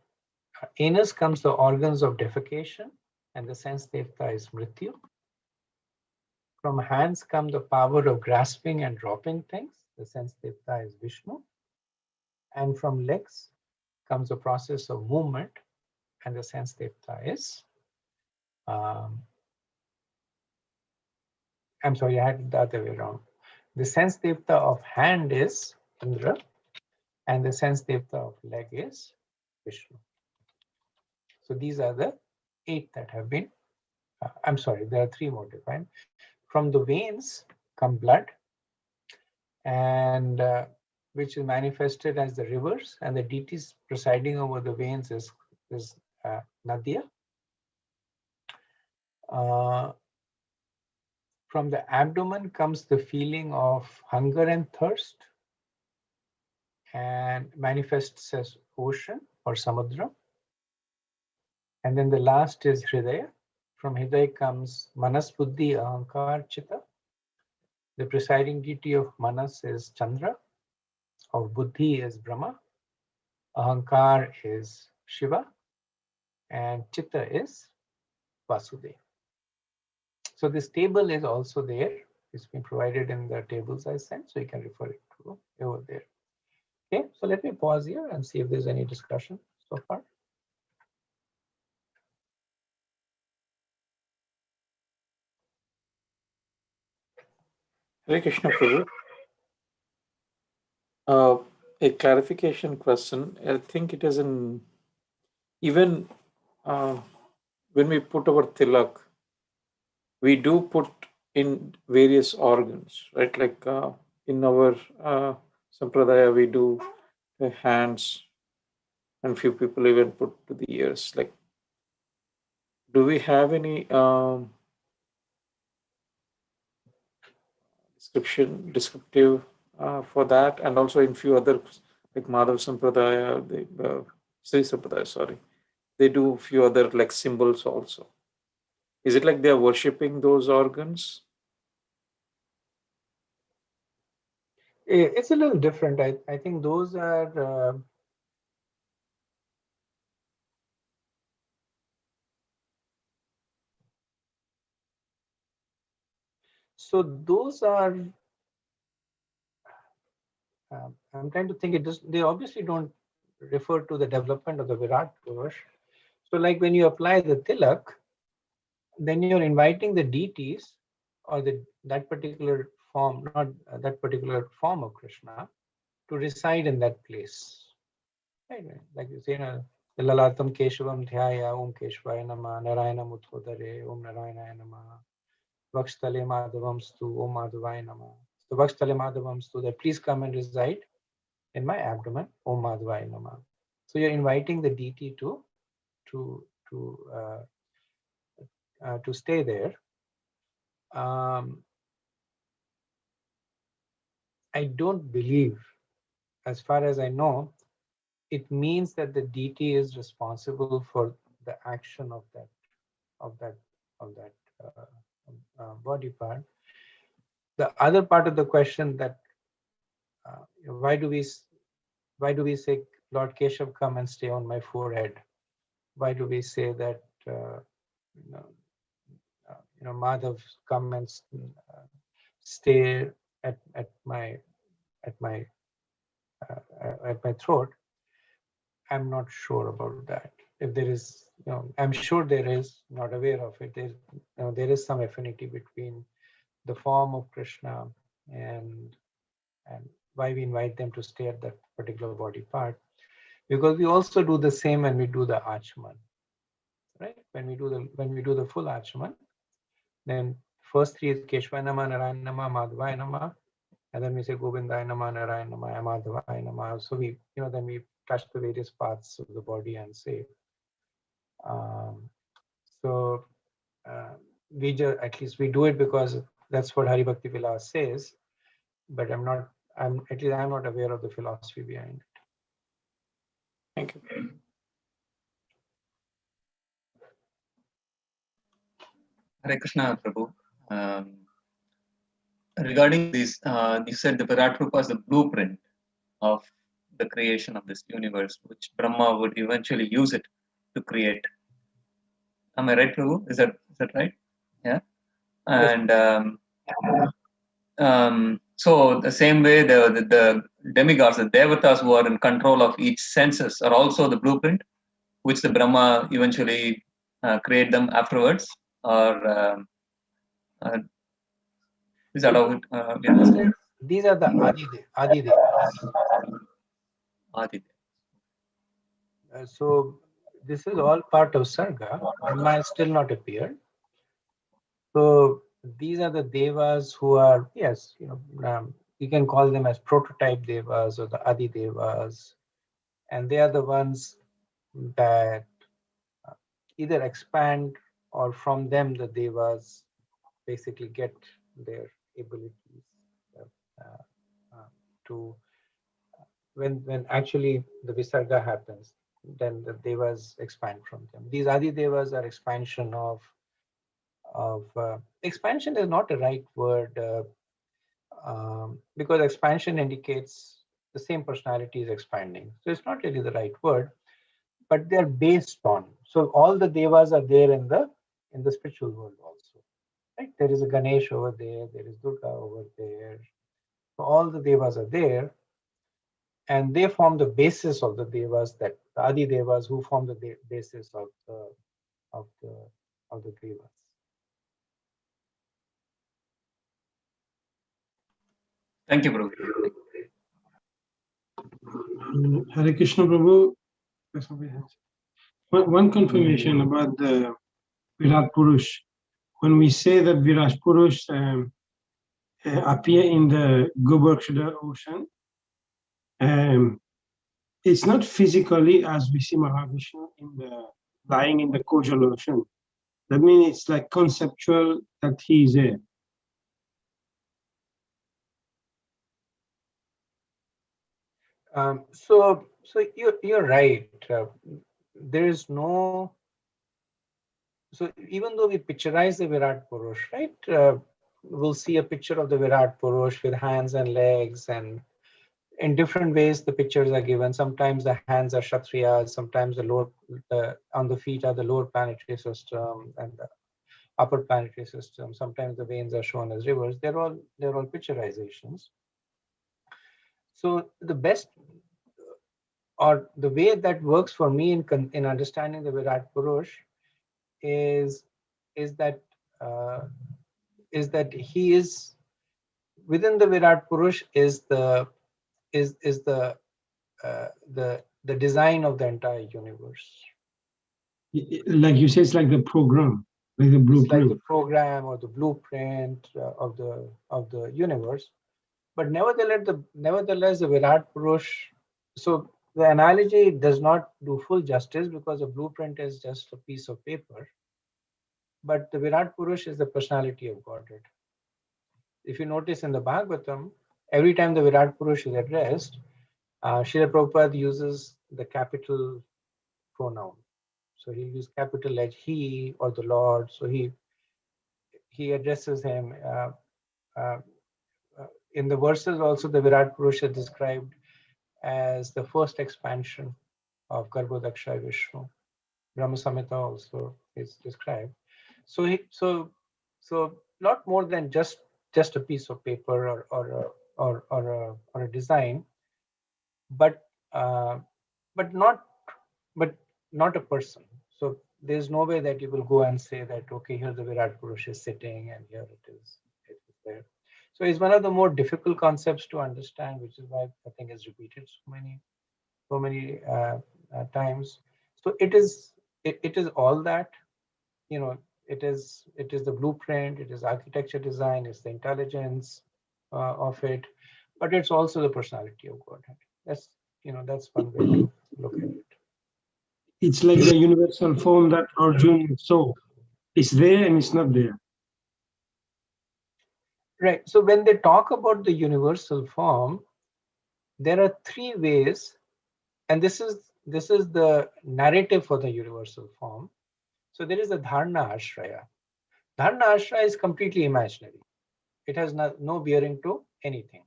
anus comes the organs of defecation, and the sense devta is Mrityu. From hands come the power of grasping and dropping things. The sense devta is Vishnu. And from legs comes the process of movement, and the sense devta is I'm sorry, I had it the other way around. The sense devta of hand is Indra, and the sense devta of leg is Vishnu. So these are the 8 that have been, I'm sorry, there are 3 more defined. From the veins come blood, and which is manifested as the rivers, and the deities presiding over the veins is Nadia. From the abdomen comes the feeling of hunger and thirst, and manifests as ocean or samudra. And then the last is Hridaya. From Hridaya comes Manas, Buddhi, Ahankar, Chitta. The presiding deity of Manas is Chandra, of Buddhi is Brahma, Ahankar is Shiva, and Chitta is Vasudeva. So this table is also there. It's been provided in the tables I sent, so you can refer it to over there. Okay, so let me pause here and see if there's any discussion so far. Hare Krishna Prabhu. A clarification question. I think it is in even when we put our tilak, we do put in various organs, right? Like in our sampradaya, we do the hands, and few people even put to the ears. Like, do we have any descriptive for that? And also in few other, like Madhav Sampradaya, the Sri Sampradaya, sorry, they do a few other like symbols also. Is it like they are worshipping those organs? It's a little different. I think those are so those are I'm trying to think. They obviously don't refer to the development of the Virat Purush. So like when you apply the tilak, then you're inviting the deities or that particular form, not that particular form of Krishna, to reside in that place. Right? Like you say, the Lalatam Keshavam Dhyaya, Om Keshvaya Nama, Narayana Muthodare, Om Narayana Nama, Vakstale Madhavam Stu, Om Madhavaya Nama. So Vakstale Madhavam Stu, that please come and reside in my abdomen, Om Madhavaya Nama. So you're inviting the deity to stay there. I don't believe, as far as I know, it means that the deity is responsible for the action of that body part. The other part of the question, that why do we say Lord Keshav, come and stay on my forehead? Why do we say that Madhav, come and stay at my throat? I'm not sure about that. If there is, I'm sure there is, not aware of it. There is some affinity between the form of Krishna and why we invite them to stay at that particular body part. Because we also do the same when we do the Achman, right? When we do the full Achman, then first 3 is Keshvaya Nama, Narayana Nama, Madhavaya Nama, and then we say Govindaya Nama, Narayana Nama, Madhavaya Nama. So we, then we touch the various parts of the body and say. At least we do it because that's what Hari Bhakti Vilas says, but I'm not aware of the philosophy behind it. Thank you. Hare Krishna, Prabhu. Regarding this, you said the Virat Rupa is the blueprint of the creation of this universe, which Brahma would eventually use it to create. Am I right, Prabhu? Is that right? Yeah. And so the same way, the demigods, the devatas who are in control of each senses, are also the blueprint, which the Brahma eventually create them afterwards, or is that how we understand? These are the Adi Devas. So this is all part of Sarga. Brahma has still not appeared. So these are the devas who are, yes, you can call them as prototype devas or the Adi devas, and they are the ones that either expand, or from them the devas basically get their abilities uh, uh, to when actually the visarga happens, then the devas expand from them. These Adi devas are expansion of expansion is not a right word, because expansion indicates the same personality is expanding. So it's not really the right word, but they're based on. So all the devas are there in the spiritual world also. Right? There is a Ganesh over there, there is Durga over there. So all the devas are there, and they form the basis of the devas, that the Adi devas who form the basis of the of the devas. Thank you, Prabhu. Hare Krishna Prabhu. One confirmation about the Virat Purush. When we say that Virat Purush appear in the Gobakshada ocean, it's not physically as we see Mahavishnu lying in the Kojal ocean. That means it's like conceptual that he is there. So you're right. There is no. So even though we picturize the Virat Purush, right? We'll see a picture of the Virat Purush with hands and legs, and in different ways the pictures are given. Sometimes the hands are Kshatriyas, sometimes on the feet are the lower planetary system and the upper planetary system. Sometimes the veins are shown as rivers. They're all picturizations. So the best, or the way that works for me in understanding the Virat Purush is that he is within the Virat Purush is the the design of the entire universe. Like you say, it's like the program, like the It's like blueprint. the program or the blueprint of the universe. But nevertheless, the Virat Purush. So the analogy does not do full justice, because a blueprint is just a piece of paper. But the Virat Purush is the personality of Godhead. If you notice in the Bhagavatam, every time the Virat Purush is addressed, Srila Prabhupada uses the capital pronoun. So he uses capital H, he or the Lord. So he addresses him. Uh, in the verses also, the Virat Purush is described as the first expansion of Garbhodaksha Vishnu. Brahma Samhita also is described. So not more than just a piece of paper or a design, but not a person. So there's no way that you will go and say that, okay, here the Virat Purush is sitting and here it is there. So it's one of the more difficult concepts to understand, which is why I think it's repeated so many times. So it is all that, it is the blueprint, it is architecture design, it's the intelligence of it, but it's also the personality of Godhead. That's one way to look at it. It's like the universal form that Arjun saw. It's there and it's not there. Right. So when they talk about the universal form, there are three ways, and this is the narrative for the universal form. So there is a dharana ashraya. Dharana ashraya is completely imaginary. It has no bearing to anything.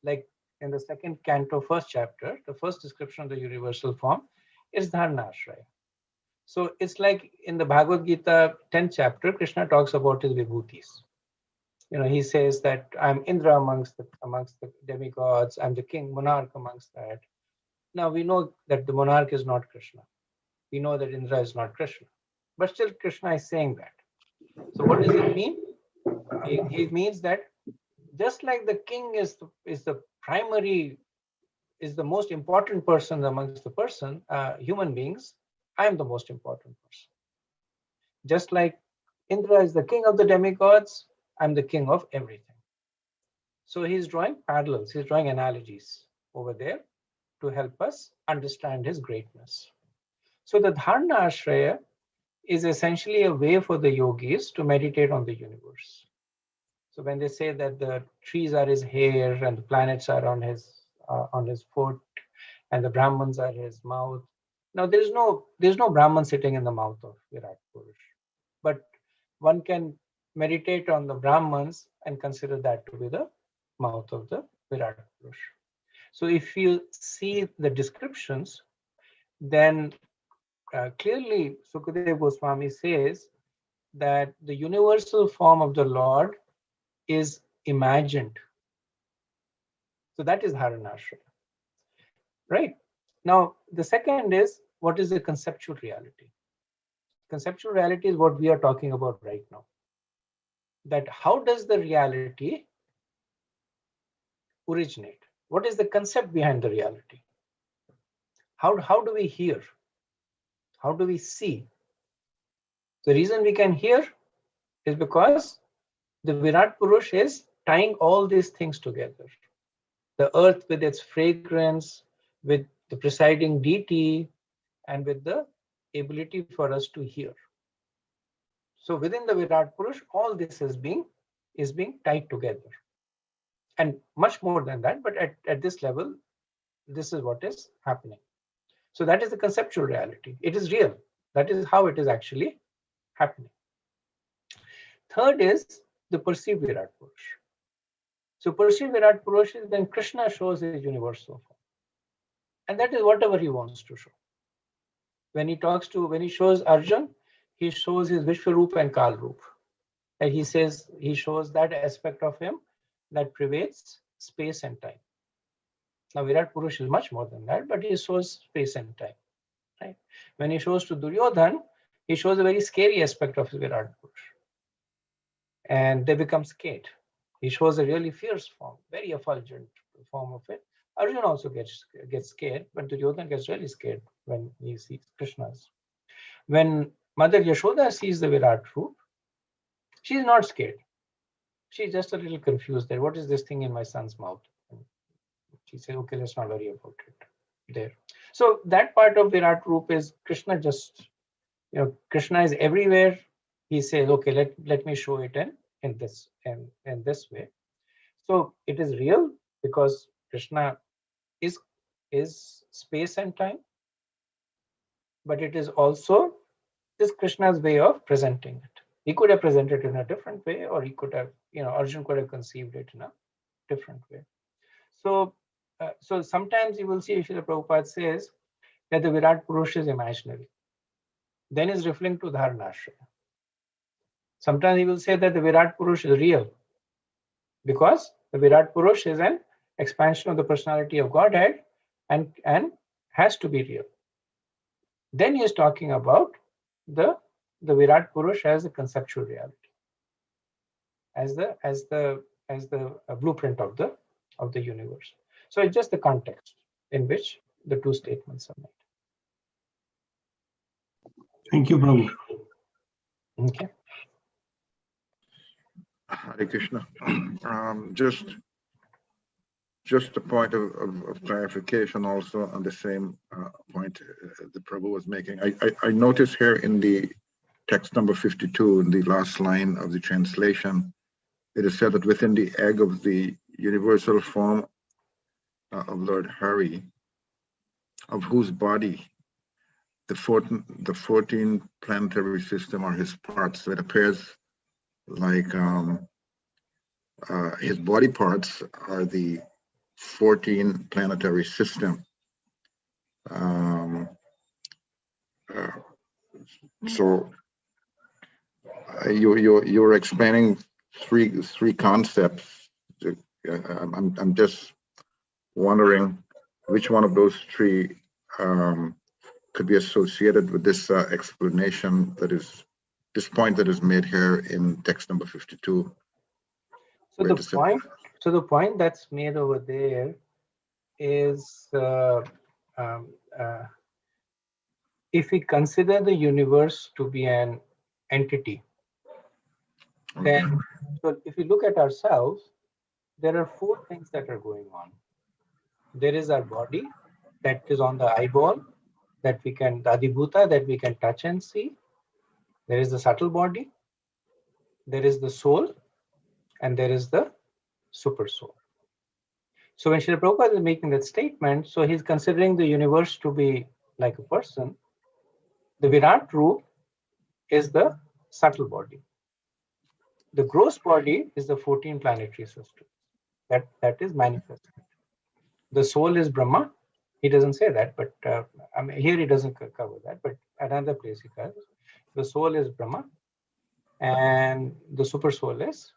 Like in the second canto, first chapter, the first description of the universal form is dharana ashraya. So it's like in the Bhagavad Gita 10th chapter, Krishna talks about his vibhutis. He says that I'm Indra amongst the demigods, I'm the king, monarch amongst that. Now we know that the monarch is not Krishna. We know that Indra is not Krishna. But still Krishna is saying that. So what does it mean? It means that just like the king is the primary is the most important person amongst the human beings, I am the most important person. Just like Indra is the king of the demigods, I'm the king of everything. So he's drawing parallels, he's drawing analogies over there to help us understand his greatness. So the Dharana Ashraya is essentially a way for the yogis to meditate on the universe. So when they say that the trees are his hair and the planets are on his foot and the Brahmans are his mouth. Now there's no Brahman sitting in the mouth of Virat Purush, but one can meditate on the Brahmans and consider that to be the mouth of the Virat Purush. So if you see the descriptions, then clearly Sukadeva Goswami says that the universal form of the Lord is imagined. So that is Haranashraya. Right? Now, the second is, what is the conceptual reality? Conceptual reality is what we are talking about right now. That how does the reality originate? What is the concept behind the reality? How do we hear? How do we see? The reason we can hear is because the Virat Purush is tying all these things together. The earth with its fragrance, with the presiding deity, and with the ability for us to hear. So within the Virat Purush, all this is being tied together. And much more than that, but at this level, this is what is happening. So that is the conceptual reality. It is real. That is how it is actually happening. Third is the perceived Virat Purush. So perceived Virat Purush is when Krishna shows his universal form. And that is whatever he wants to show. When he shows Arjun, he shows his Vishwarup and Kalrup. And he shows that aspect of him that pervades space and time. Now Virat Purush is much more than that, but he shows space and time. Right? When he shows to Duryodhan, he shows a very scary aspect of his Virat Purush. And they become scared. He shows a really fierce form, very effulgent form of it. Arjun also gets scared, but Duryodhan gets really scared when he sees Krishna's. When Mother Yashoda sees the Virat Roop, she's not scared. She's just a little confused there. What is this thing in my son's mouth? And she says, okay, let's not worry about it there. So that part of Virat Roop is Krishna Krishna is everywhere. He says, okay, let me show it in this way. So it is real because Krishna is space and time, but it is also this Krishna's way of presenting it. He could have presented it in a different way, or he could have, Arjun could have conceived it in a different way. So sometimes you will see Srila Prabhupada says that the Virat Purush is imaginary. Then is referring to Dharanashraya. Sometimes he will say that the Virat Purush is real because the Virat Purush is an expansion of the personality of Godhead and has to be real. Then he is talking about the Virat Purush as a conceptual reality, as the blueprint of the universe. So it's just the context in which the two statements are made. Thank you, Prabhu. Okay. Hare Krishna. Just a point of clarification also on the same point that Prabhu was making. I noticed here in the text number 52, in the last line of the translation, it is said that within the egg of the universal form of Lord Hari, of whose body the 14 planetary system are his parts. So it appears like his body parts are the 14 planetary system. So you're explaining three concepts. I'm just wondering which one of those three could be associated with this explanation this point that is made here in text number 52. So the point that's made over there is if we consider the universe to be an entity, then so if we look at ourselves, there are four things that are going on. There is our body that is on the eyeball, that we can, the adhibhuta, that we can touch and see. There is the subtle body, there is the soul, and there is the super soul. So when Srila Prabhupada is making that statement, so he's considering the universe to be like a person. The Virat Roop is the subtle body. The gross body is the 14 planetary systems. That is manifested. The soul is Brahma. He doesn't say that, but I mean, here he doesn't cover that, but at another place he covers. The soul is Brahma, and the super soul is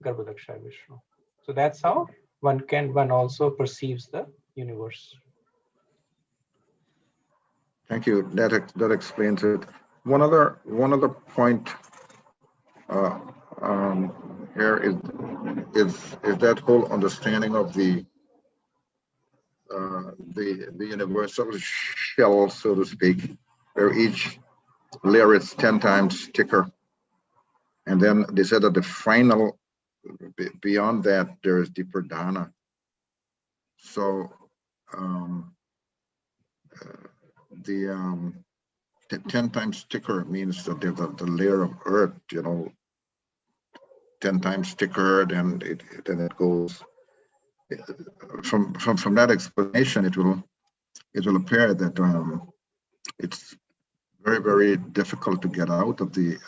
Garbhodaksha Vishnu. So that's how one also perceives the universe. Thank you. That explains it. One other point here is that whole understanding of the universal shell, so to speak, where each layer is 10 times thicker, and then they said that the final, beyond that, there is deeper dana. So the 10 times thicker means that the layer of earth, 10 times thicker, then it goes. From that explanation, it will appear that it's very, very difficult to get out of the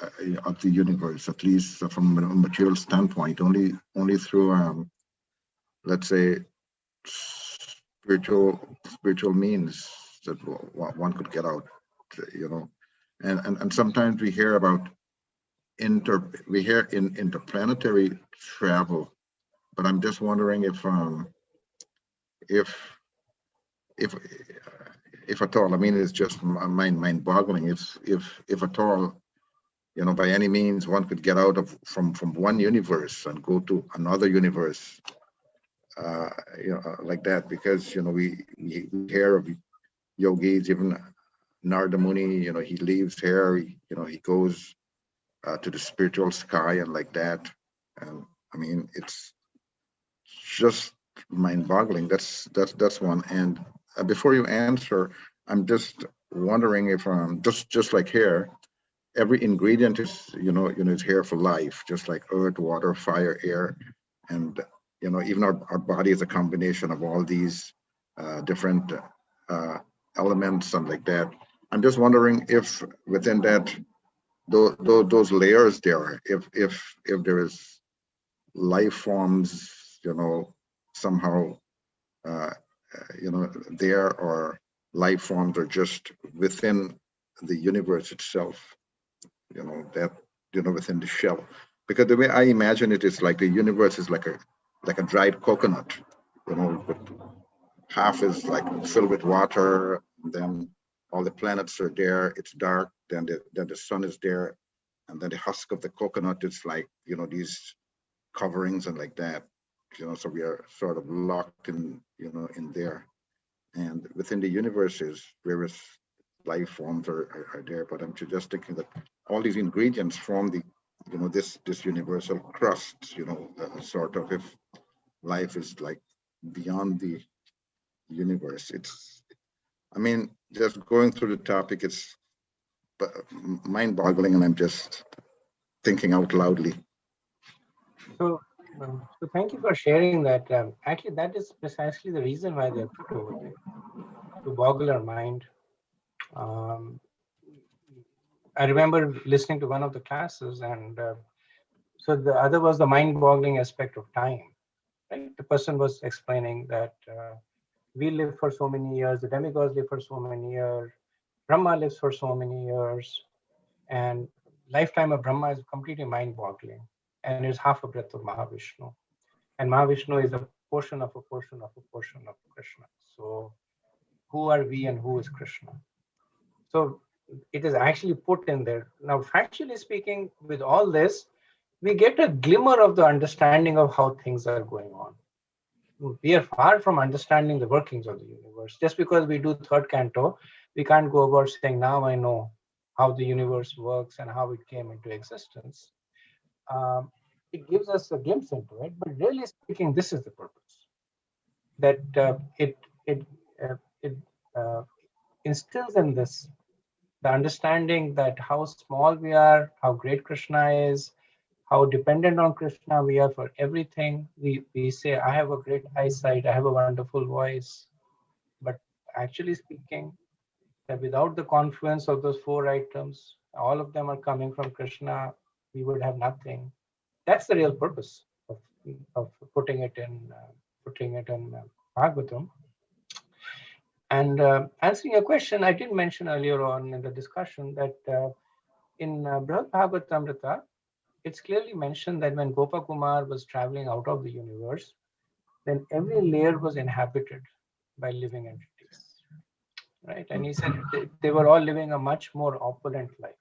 universe, at least from a material standpoint. Only through let's say spiritual means that one could get out, and sometimes we hear about interplanetary travel, but I'm just wondering if at all, I mean, it's just mind-boggling. If at all, by any means, one could get out from one universe and go to another universe, like that, because we hear of yogis, even Narada Muni, he leaves here, he goes to the spiritual sky and like that, and I mean, it's just mind-boggling. That's one. And before you answer, I'm just wondering if just like here, every ingredient is is here for life, just like earth, water, fire, air, and even our body is a combination of all these different elements and like that. I'm just wondering if within that those layers there, if there is life forms, somehow there, or life forms are just within the universe itself, that within the shell. Because the way I imagine it is like the universe is like a dried coconut, but half is like filled with water, and then all the planets are there, it's dark, then the sun is there, and then the husk of the coconut is like these coverings and like that, so we are sort of locked in in there, and within the universes various life forms are there. But I'm just thinking that all these ingredients form the this universal crust, sort of, if life is like beyond the universe. I mean, just going through the topic, it's mind-boggling, and I'm just thinking out loudly. So thank you for sharing that. Actually, that is precisely the reason why they're put over there, to boggle our mind. I remember listening to one of the classes, and so the other was the mind-boggling aspect of time, right? The person was explaining that we live for so many years, the demigods live for so many years, Brahma lives for so many years, and lifetime of Brahma is completely mind-boggling, and is half a breath of Mahavishnu. And Mahavishnu is a portion of a portion of a portion of Krishna. So who are we and who is Krishna? So it is actually put in there. Now, factually speaking, with all this, we get a glimmer of the understanding of how things are going on. we are far from understanding the workings of the universe. Just because we do third canto, we can't go about saying, now I know how the universe works and how it came into existence. It gives us a glimpse into it, but really speaking, this is the purpose. That it instills in this the understanding that how small we are, how great Krishna is, how dependent on Krishna we are for everything. We say, I have a great eyesight, I have a wonderful voice, but actually speaking, that without the confluence of those four items, all of them are coming from Krishna, we would have nothing. That's the real purpose of putting it in Bhagavatam. And answering your question, I did mention earlier on in the discussion that in Brihad Bhagavatamrita, it's clearly mentioned that when Gopakumar was traveling out of the universe, then every layer was inhabited by living entities, right? And he said they were all living a much more opulent life.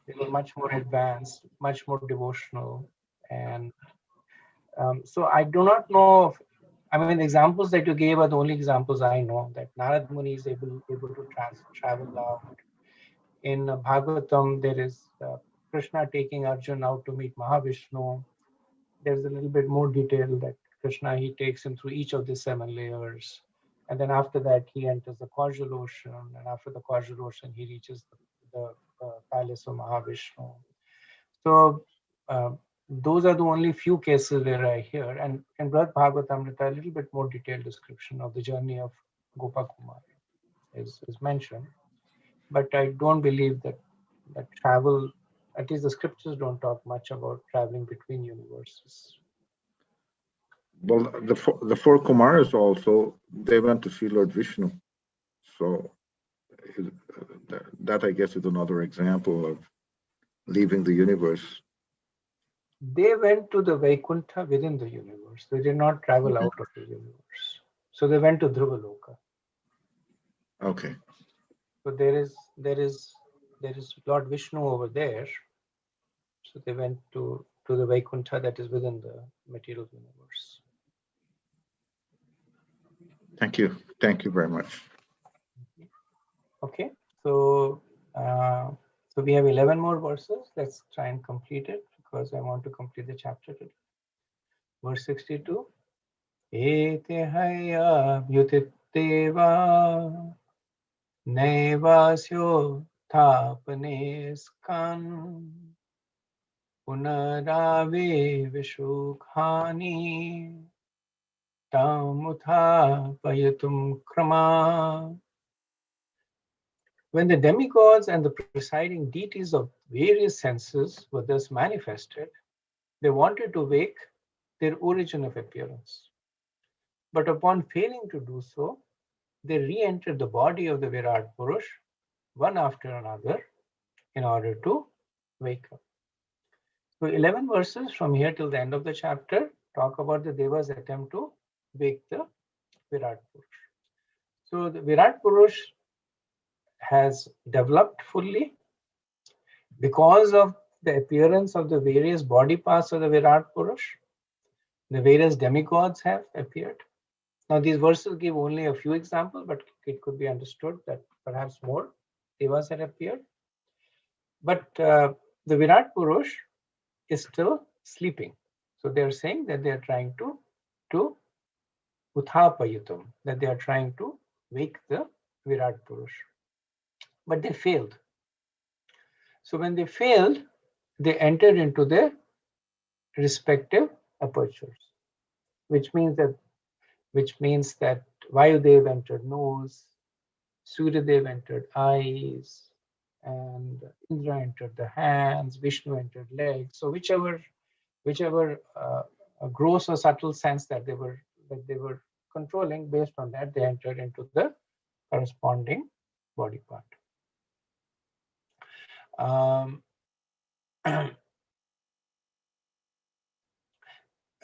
They were much more advanced, much more devotional. And so I do not know if, I mean, the examples that you gave are the only examples I know, that Narad Muni is able to travel out. In Bhagavatam, there is Krishna taking Arjuna out to meet Mahavishnu. There's a little bit more detail that Krishna, he takes him through each of the 7 layers. And then after that, he enters the causal ocean. And after the causal ocean, he reaches the palace of Mahavishnu. So those are the only few cases where I hear. And in Brihad Bhagavatamrita, a little bit more detailed description of the journey of Gopakumar is mentioned. But I don't believe that travel, at least the scriptures don't talk much about traveling between universes. Well, the four Kumars also, they went to see Lord Vishnu. So that I guess is another example of leaving the universe. They went to the Vaikuntha within the universe. They did not travel out of the universe. So they went to Dhruvaloka. Okay. So there is Lord Vishnu over there. So they went to the Vaikuntha that is within the material universe. Thank you. Thank you very much. Okay. So so we have 11 more verses. Let's try and complete it because I want to complete the chapter today. Verse 62. Ete haya yutiteva nevasyo thapane skan punarave vishukhani tamutha payatum krama. When the demigods and the presiding deities of various senses were thus manifested, they wanted to wake their origin of appearance. But upon failing to do so, they re-entered the body of the Virat Purush, one after another, in order to wake up. So 11 verses from here till the end of the chapter talk about the Devas' attempt to wake the Virat Purush. So the Virat Purush has developed fully because of the appearance of the various body parts of the Virat Purush. The various demigods have appeared. Now these verses give only a few examples, but it could be understood that perhaps more Devas had appeared. But the Virat Purush is still sleeping. So they're saying that they're trying to Uthapayutam, that they are trying to wake the Virat Purush. But they failed. So when they failed, they entered into their respective apertures, which means that Vayudev entered nose, Suryadev entered eyes, and Indra entered the hands, Vishnu entered legs. So whichever gross or subtle sense that they were controlling, based on that they entered into the corresponding body part.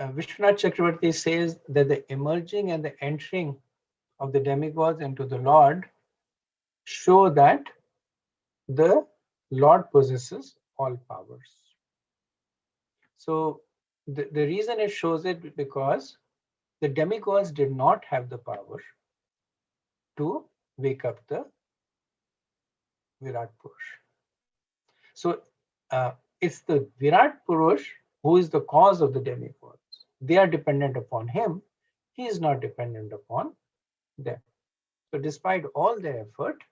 Vishwanath Chakravarti says that the emerging and the entering of the demigods into the Lord show that the Lord possesses all powers. So the reason it shows it because the demigods did not have the power to wake up the Virat Purush. So it's the Virat Purush who is the cause of the demigods. They are dependent upon him. He is not dependent upon them. So despite all their effort,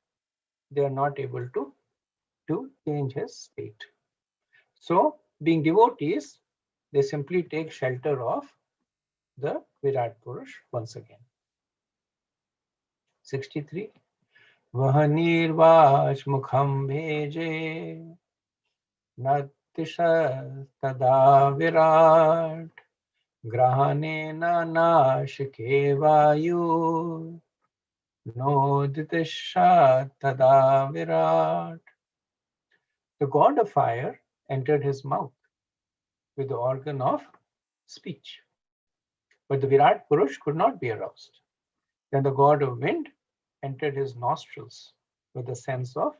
they are not able to change his state. So being devotees, they simply take shelter of the Virat Purush once again. 63. Vahanirvaj mukham bheje natisha tada virat grahane nanashike vayu noditisha tada virat. The god of fire entered his mouth with the organ of speech. But the Virat Purush could not be aroused. Then the god of wind entered his nostrils with the sense of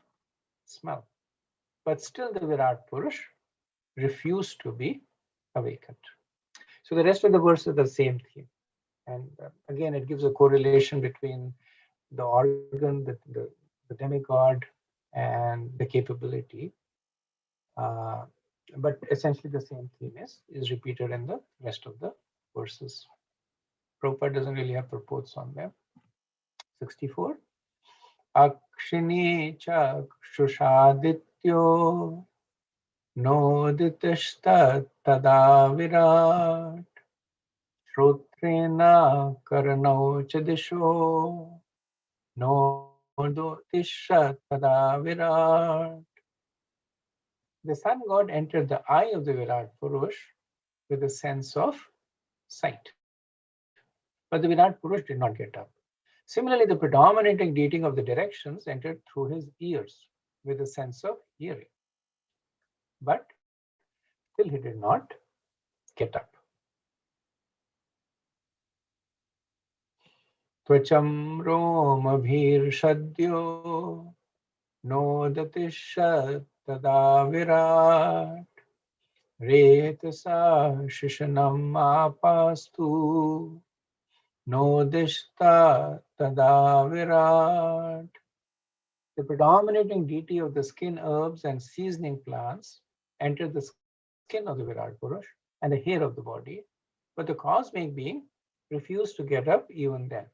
smell. But still the Virat Purush refused to be awakened. So the rest of the verse is the same theme. And again, it gives a correlation between the organ, the demigod, and the capability. But essentially the same theme is repeated in the rest of the verses. Prabhupada doesn't really have purports on them. 64. Akshini chakshushadityo noditishta tada virat shrotrena karnau chadisho nodotisha tada virat. The sun god entered the eye of the Virat Purush with a sense of sight. But the Virat Purush did not get up. Similarly, the predominating deity of the directions entered through his ears with a sense of hearing. But still he did not get up. Tvacham romabhir shadyo nodatisha tada virat retasa shishanam apastu nodishta tada virat. The predominating deity of the skin herbs and seasoning plants entered the skin of the Virat Purush and the hair of the body, but the cosmic being refused to get up even then.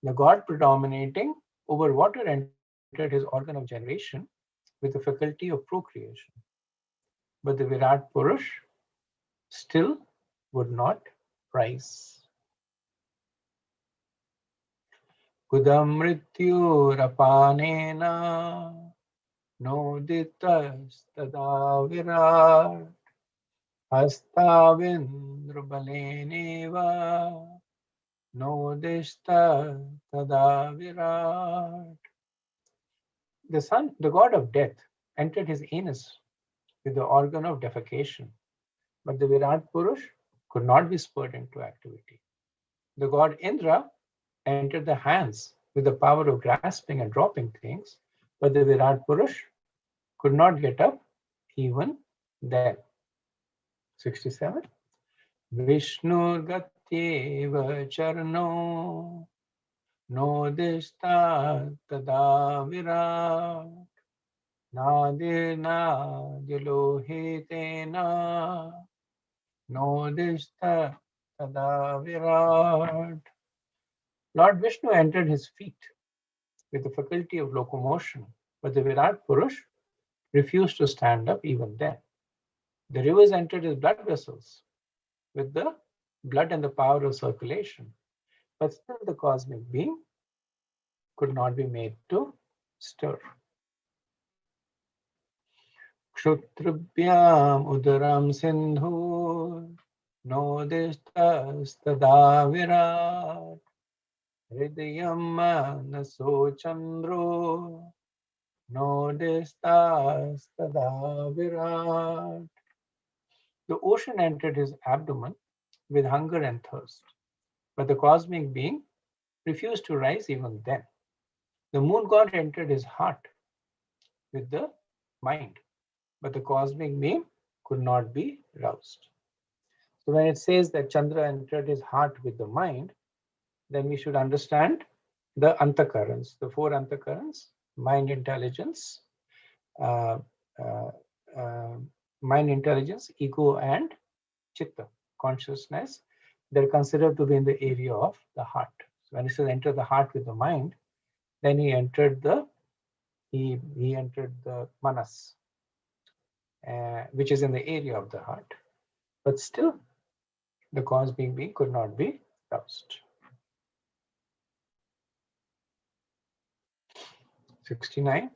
The god predominating over water entered his organ of generation with the faculty of procreation. But the Virat Purush still would not rise. Kudam mrityurapanena noditas tada virat hastavindrabaleneva nodishta tada virat. The sun, the god of death, entered his anus with the organ of defecation, but the Virat Purush could not be spurred into activity. The god Indra entered the hands with the power of grasping and dropping things, but the Virat Purush could not get up even then. 67. Vishnu gatyeva charno nodishta tada virat nadirna dilohetena nodishta tada virat. Lord Vishnu entered his feet with the faculty of locomotion, but the Virat Purush refused to stand up even then. The rivers entered his blood vessels with the blood and the power of circulation, but still the cosmic being could not be made to stir. Kshutribhyam udaram sindhu nodishtas tada virat hridayam manaso chandro nodishtas tada virat. The ocean entered his abdomen with hunger and thirst, but the cosmic being refused to rise even then. The moon god entered his heart with the mind, but the cosmic being could not be roused. So when it says that Chandra entered his heart with the mind, then we should understand the antakarans, the four antakarans: mind, intelligence, uh, uh, mind, intelligence, ego, and chitta, consciousness. They're considered to be in the area of the heart. So when he says enter the heart with the mind, then he entered the manas, which is in the area of the heart. But still, the cosmic being could not be roused. 69.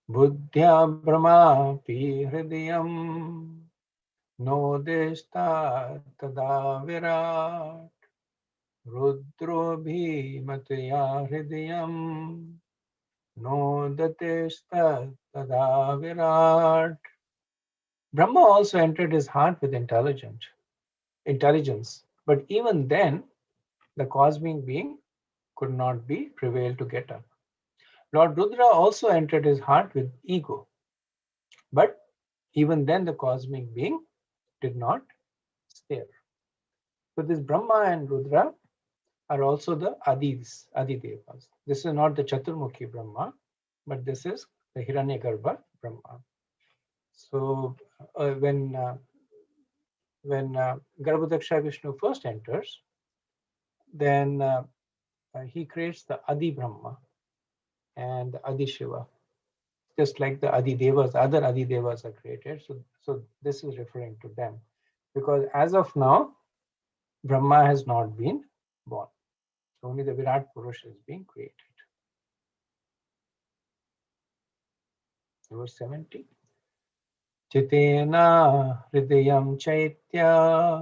Buddhya Brahma pi hridayam no deshta tada virat rudro bhimatya hridayam no dateshta tada virat. Brahma also entered his heart with intelligence, but even then the cosmic being could not be prevailed to get up. Lord Rudra also entered his heart with ego, but even then the cosmic being did not stare. So this Brahma and Rudra are also the Adidevas. This is not the Chaturmukhi Brahma, but this is the Hiranyagarbha Brahma. So when Garbhodaksha Vishnu first enters, then he creates the Adi Brahma and the Adi Shiva, just like the Adi Devas, other Adi Devas are created. So this is referring to them, because as of now, Brahma has not been born. Only the Virat Purush is being created. Verse 70. Chitena hridayam chaitya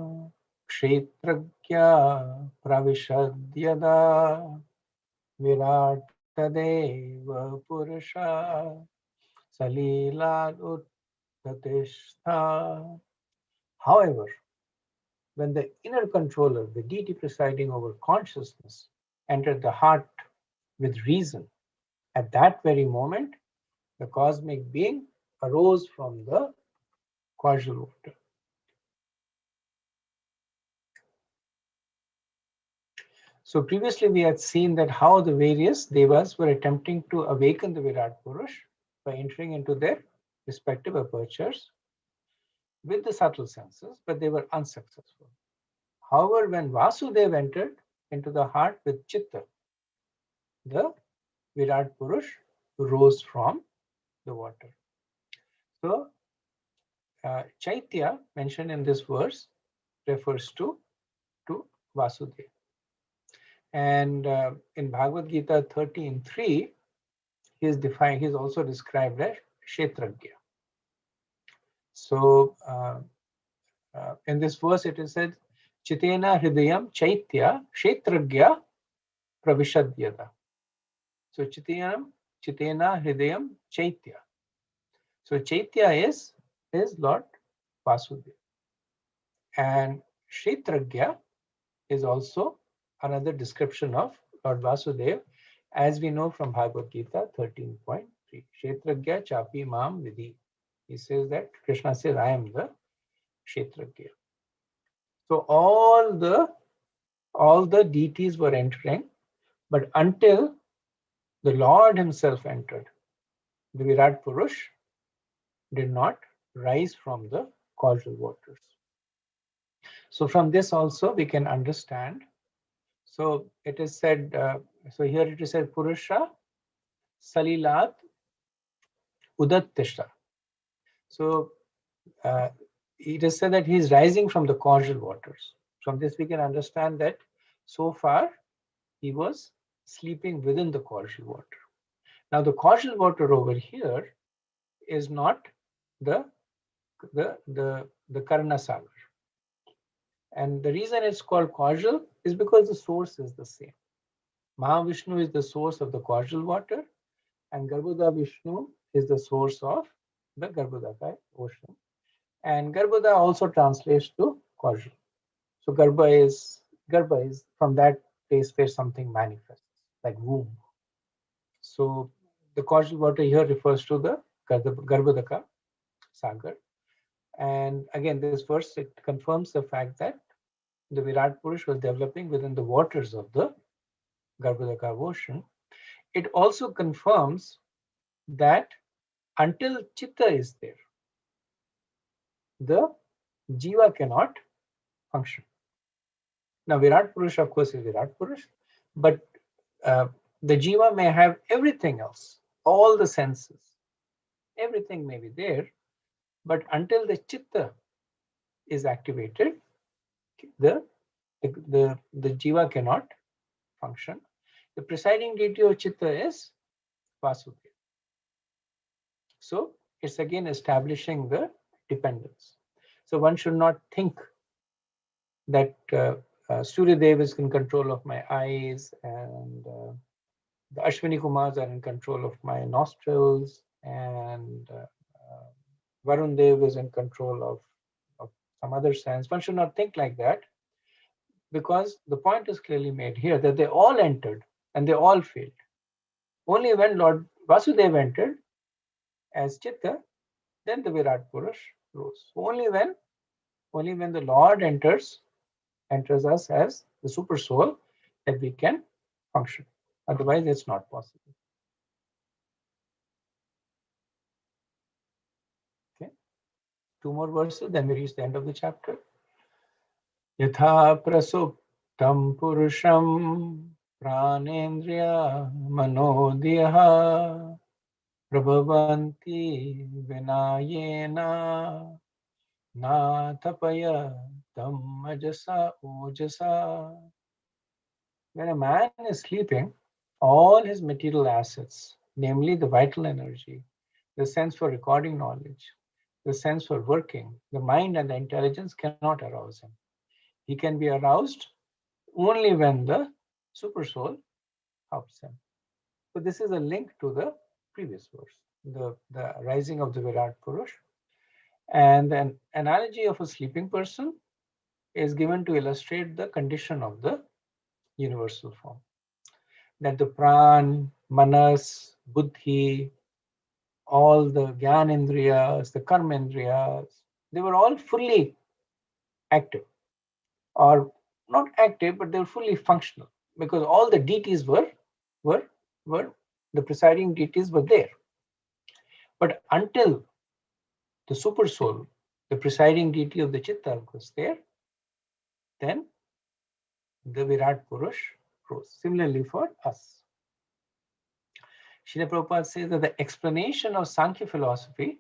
kshetragya pravishadyada virat tadeva purusha salilad uttatishta. However, when the inner controller, the deity presiding over consciousness, entered the heart with reason, at that very moment, the cosmic being arose from the causal water. So previously we had seen that how the various devas were attempting to awaken the Virat Purush by entering into their respective apertures with the subtle senses, but they were unsuccessful. However, when Vasudeva entered into the heart with Chitta, the Virat Purush rose from the water. So Chaitya mentioned in this verse refers to Vasudeva. And in Bhagavad Gita 13:3, he is also described as Kshetragya. So in this verse it is said, Chitena Hridayam Chaitya Kshetragya Pravishadyada. So Chitena Hridayam Chaitya. So Chaitya is Lord Vasudeva. And Kshetragya is also another description of Lord Vasudeva, as we know from Bhagavad Gita 13.3. Kshetragya chapi mam vidhi. He says that Krishna says, I am the Kshetragya. So all the deities were entering, but until the Lord himself entered, the Virat Purush did not rise from the causal waters. So from this also we can understand. So it is said, so here it is said, Purusha Salilat Udattishta. So it is said that he is rising from the causal waters. From this we can understand that so far he was sleeping within the causal water. Now the causal water over here is not the Karna Sagar. And the reason it's called causal is because the source is the same. Mahavishnu is the source of the causal water, and Garbhoda Vishnu is the source of the Garbhodaka ocean. And Garbhoda also translates to causal. So Garbha is from that place where something manifests, like womb. So the causal water here refers to the Garbhodaka Sagar. And again, this verse, it confirms the fact that the Virat Purush was developing within the waters of the Garbhodaka ocean, it also confirms that until Chitta is there, the Jiva cannot function. Now, Virat Purush, of course, is Virat Purush, but the Jiva may have everything else, all the senses, everything may be there, but until the Chitta is activated, the Jiva cannot function. The presiding deity of Chitta is Vasudeva. So it's again establishing the dependence. So one should not think that Suryadev is in control of my eyes and the Ashwini Kumars are in control of my nostrils and Varun Dev is in control of some other sense. One should not think like that, because the point is clearly made here that they all entered and they all failed. Only when Lord Vasudeva entered as Chitta, then the Virat Purush rose. Only when the Lord enters us as the super soul, that we can function. Otherwise, it's not possible. Okay, 2 more verses, then we reach the end of the chapter. Yatha prasuptam purusham pranendriya manodyaha prabhavanti vinayena na tapaya tam ajasa ojasa. When a man is sleeping, all his material assets, namely the vital energy, the sense for recording knowledge, the sense for working, the mind and the intelligence cannot arouse him. He can be aroused only when the super soul helps him. So this is a link to the previous verse, the rising of the Virat Purush. And an analogy of a sleeping person is given to illustrate the condition of the universal form. That the pran, manas, buddhi, all the gyanendriyas, the karmendriyas, they were all fully active, or not active, but they were fully functional, because all the deities were the presiding deities were there. But until the super soul, the presiding deity of the Chitta, was there, then the Virat Purush rose. Similarly for us. Srila Prabhupada says that the explanation of Sankhya philosophy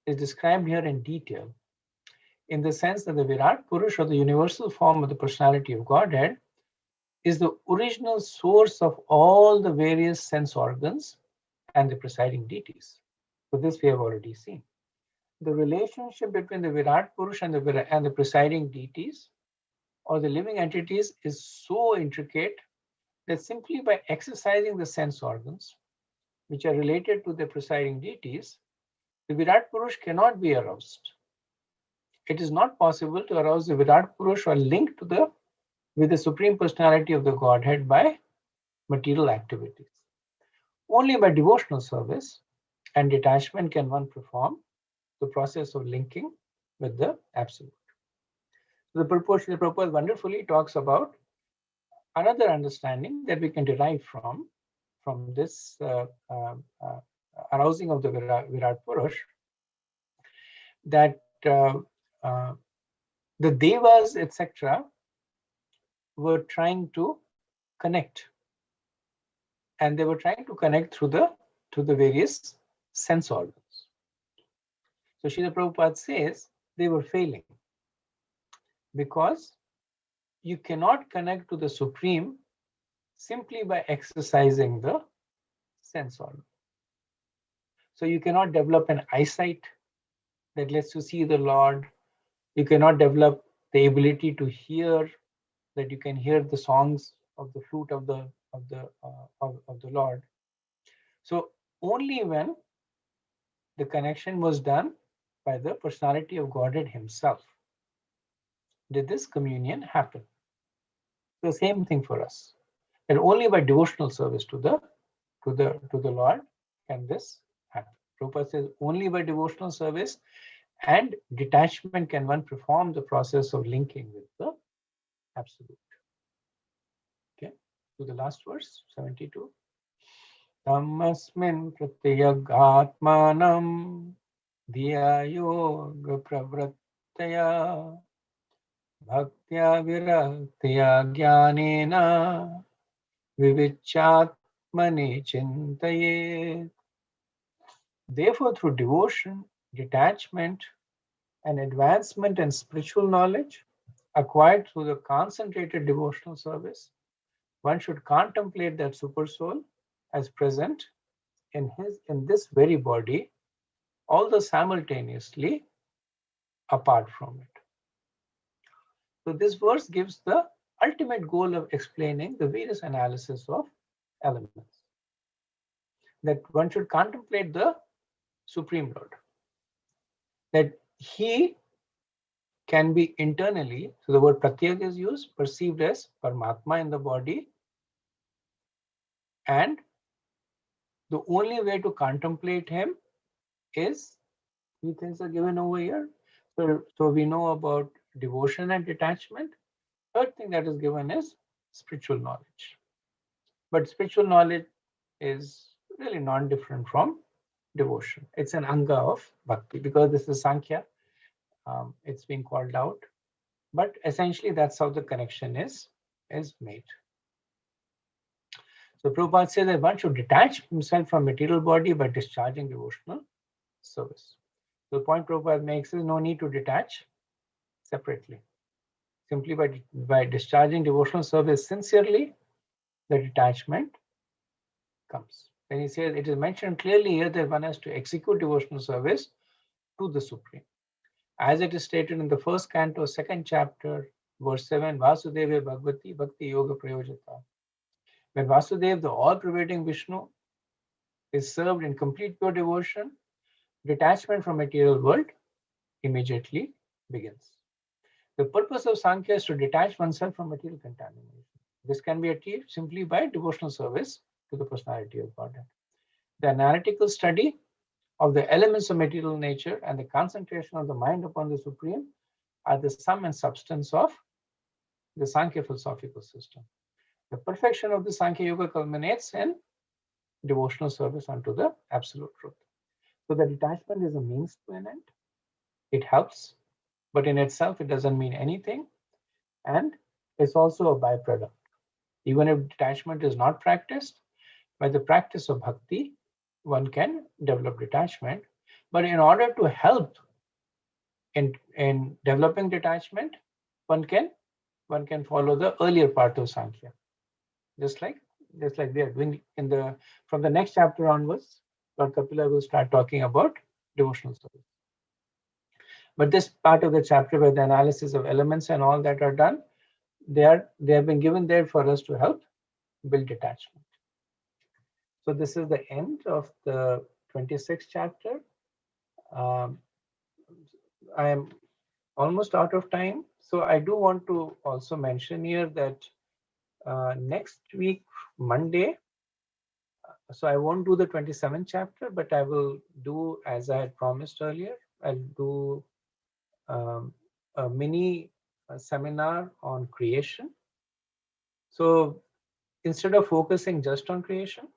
is described here in detail, in the sense that the Virat Purush, or the universal form of the personality of Godhead, is the original source of all the various sense organs and the presiding deities. So this we have already seen. The relationship between the Virat Purush and the presiding deities or the living entities is so intricate that simply by exercising the sense organs, which are related to the presiding deities, the Virat Purush cannot be aroused. It is not possible to arouse the Virat Purush or link with the Supreme Personality of the Godhead by material activities. Only by devotional service and detachment can one perform the process of linking with the Absolute. The Prabhupada wonderfully talks about another understanding that we can derive from this arousing of the Virat Purush, that the Devas, etc., were trying to connect, and they were trying to connect through the various sense organs. So Srila Prabhupada says they were failing, because you cannot connect to the Supreme simply by exercising the sense organ. So you cannot develop an eyesight that lets you see the Lord. You cannot develop the ability to hear, that you can hear the songs of the flute of the Lord. So only when the connection was done by the personality of Godhead Himself did this communion happen. The same thing for us, and only by devotional service to the Lord can this happen. Prabhupada says only by devotional service and detachment can one perform the process of linking with the absolute. Okay, to the last verse, 72. Tammasmin pratyagatmanam dhiya yoga pravrattaya bhaktya viraktiya jnanena vivichatmani chintayet. Therefore, through devotion, detachment, and advancement in spiritual knowledge acquired through the concentrated devotional service, one should contemplate that super soul as present in this very body, although simultaneously apart from it. So this verse gives the ultimate goal of explaining the various analysis of elements. That one should contemplate the Supreme Lord. That he can be internally, so the word pratyag is used, perceived as Paramatma in the body. And the only way to contemplate him is, three things are given over here. So we know about devotion and detachment. Third thing that is given is spiritual knowledge. But spiritual knowledge is really non-different from devotion. It's an anga of bhakti because this is Sankhya. It's being called out. But essentially, that's how the connection is made. So Prabhupada says that one should detach himself from material body by discharging devotional service. So the point Prabhupada makes is no need to detach separately. Simply by discharging devotional service sincerely, the detachment comes. Then he says it is mentioned clearly here that one has to execute devotional service to the Supreme. As it is stated in the first canto, second chapter, verse 7, Vasudeva Bhagavati Bhakti Yoga Prayojata. When Vasudeva, the all-pervading Vishnu, is served in complete pure devotion, detachment from material world immediately begins. The purpose of Sankhya is to detach oneself from material contamination. This can be achieved simply by devotional service to the personality of Godhead. The analytical study of the elements of material nature and the concentration of the mind upon the Supreme are the sum and substance of the Sankhya philosophical system. The perfection of the Sankhya Yoga culminates in devotional service unto the absolute truth. So the detachment is a means to an end. It helps, but in itself it doesn't mean anything, and it's also a byproduct. Even if detachment is not practiced, by the practice of bhakti, one can develop detachment. But in order to help in developing detachment, one can follow the earlier part of Sankhya. Just like we are doing from the next chapter onwards, Lord Kapila will start talking about devotional service. But this part of the chapter where the analysis of elements and all that are done, they have been given there for us to help build detachment. So this is the end of the 26th chapter. I am almost out of time. So I do want to also mention here that next week, Monday, so I won't do the 27th chapter, but I will do, as I had promised earlier, I'll do a mini seminar on creation. So instead of focusing just on creation,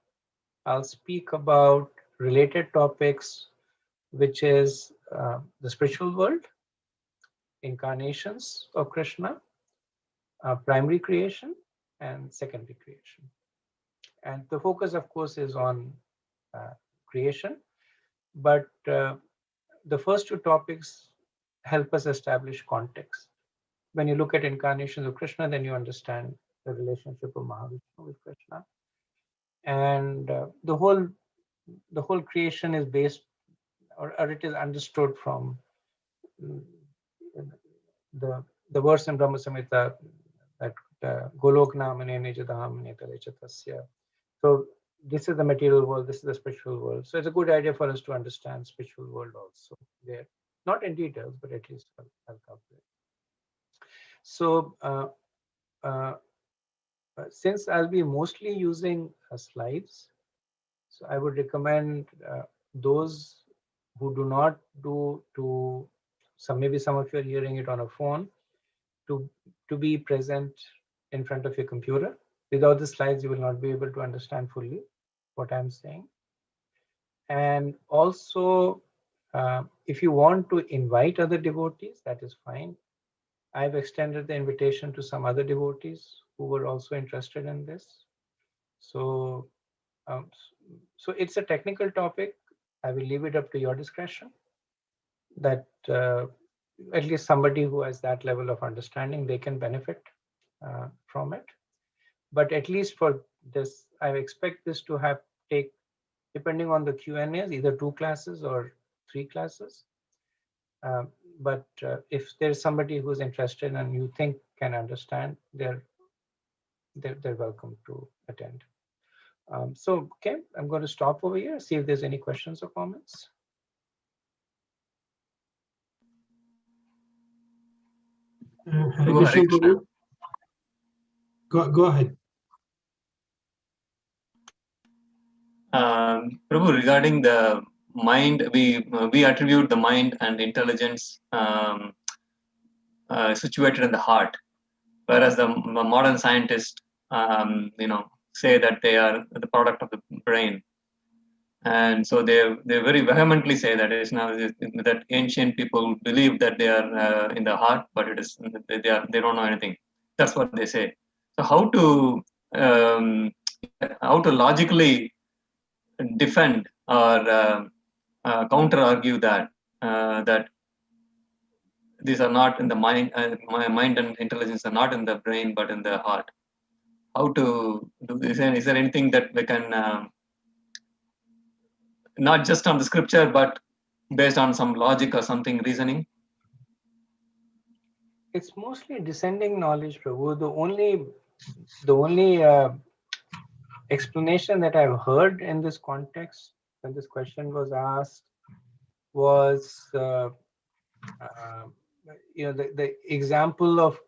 I'll speak about related topics, which is the spiritual world, incarnations of Krishna, primary creation, and secondary creation. And the focus, of course, is on creation. But the first two topics help us establish context. When you look at incarnations of Krishna, then you understand the relationship of Mahavishnu with Krishna. And the whole creation is based, or it is understood from the verse in Brahma Samhita that Golok Namane Nijadham Netalechasya. So this is the material world, this is the spiritual world. So it's a good idea for us to understand spiritual world also there. Not in details, but at least I'll cover it. So since I'll be mostly using slides, so I would recommend those who do not maybe some of you are hearing it on a phone. to be present in front of your computer. Without the slides, you will not be able to understand fully what I'm saying. And also, if you want to invite other devotees, that is fine. I've extended the invitation to some other devotees who were also interested in this. So, so it's a technical topic. I will leave it up to your discretion. That at least somebody who has that level of understanding, they can benefit from it. But at least for this, I expect this to take, depending on the Q&As, either 2 classes or 3 classes. But if there's somebody who's interested and you think can understand, they're welcome to attend. So, okay, I'm going to stop over here, see if there's any questions or comments. Hare Krishna, Prabhu. Go ahead. Prabhu, regarding the mind, we attribute the mind and intelligence situated in the heart, whereas the modern scientists, say that they are the product of the brain, and so they very vehemently say that it's now that ancient people believe that they are in the heart, but it is they don't know anything. That's what they say. So how to logically defend or counter argue that that these are not in the mind, my mind and intelligence are not in the brain but in the heart. How to do this? Is there anything that we can not just on the scripture but based on some logic or something reasoning? It's mostly descending knowledge, Prabhu. The only explanation that I've heard in this context when this question was asked was, the example of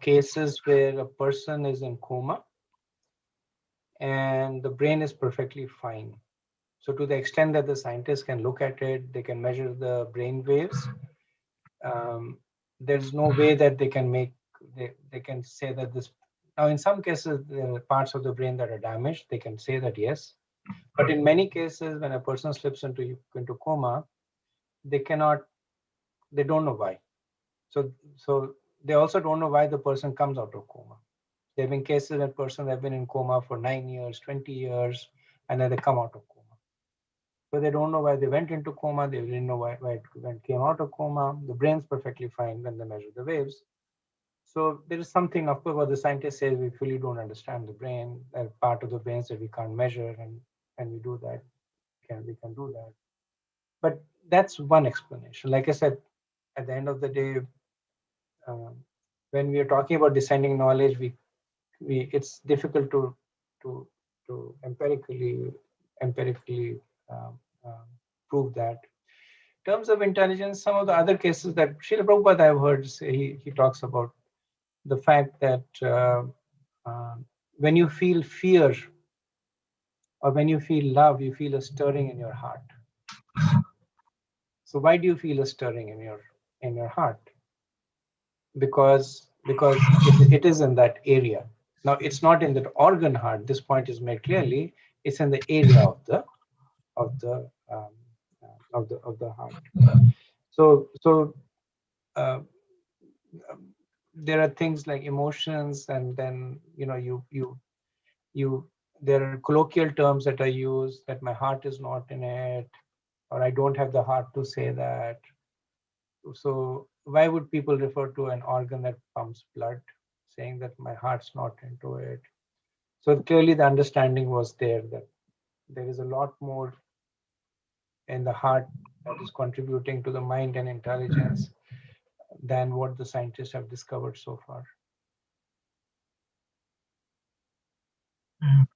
cases where a person is in coma and the brain is perfectly fine. So to the extent that the scientists can look at it, they can measure the brain waves. There's no way that they can say that this. Now, in some cases, there are parts of the brain that are damaged. They can say that yes, but in many cases, when a person slips into coma, they don't know why. So they also don't know why the person comes out of coma. There have been cases that persons have been in coma for 9 years, 20 years, and then they come out of coma. So they don't know why they went into coma. They didn't know why it came out of coma. The brain's perfectly fine when they measure the waves. So there is something, of course, what the scientists say, we fully don't understand the brain. There's part of the brains that we can't measure, and we do that. We can do that. But that's one explanation. Like I said, at the end of the day, when we are talking about descending knowledge, it's difficult to empirically prove that. In terms of intelligence, some of the other cases that Srila Prabhupada I've heard say, he talks about the fact that when you feel fear or when you feel love, you feel a stirring in your heart. So why do you feel a stirring in your heart? Because it is in that area. Now it's not in that organ heart. This point is made clearly. It's in the area of the heart. So there are things like emotions, and then there are colloquial terms that are used that my heart is not in it, or I don't have the heart to say that. So why would people refer to an organ that pumps blood, saying that my heart's not into it? So clearly the understanding was there that there is a lot more in the heart that is contributing to the mind and intelligence than what the scientists have discovered so far. Hare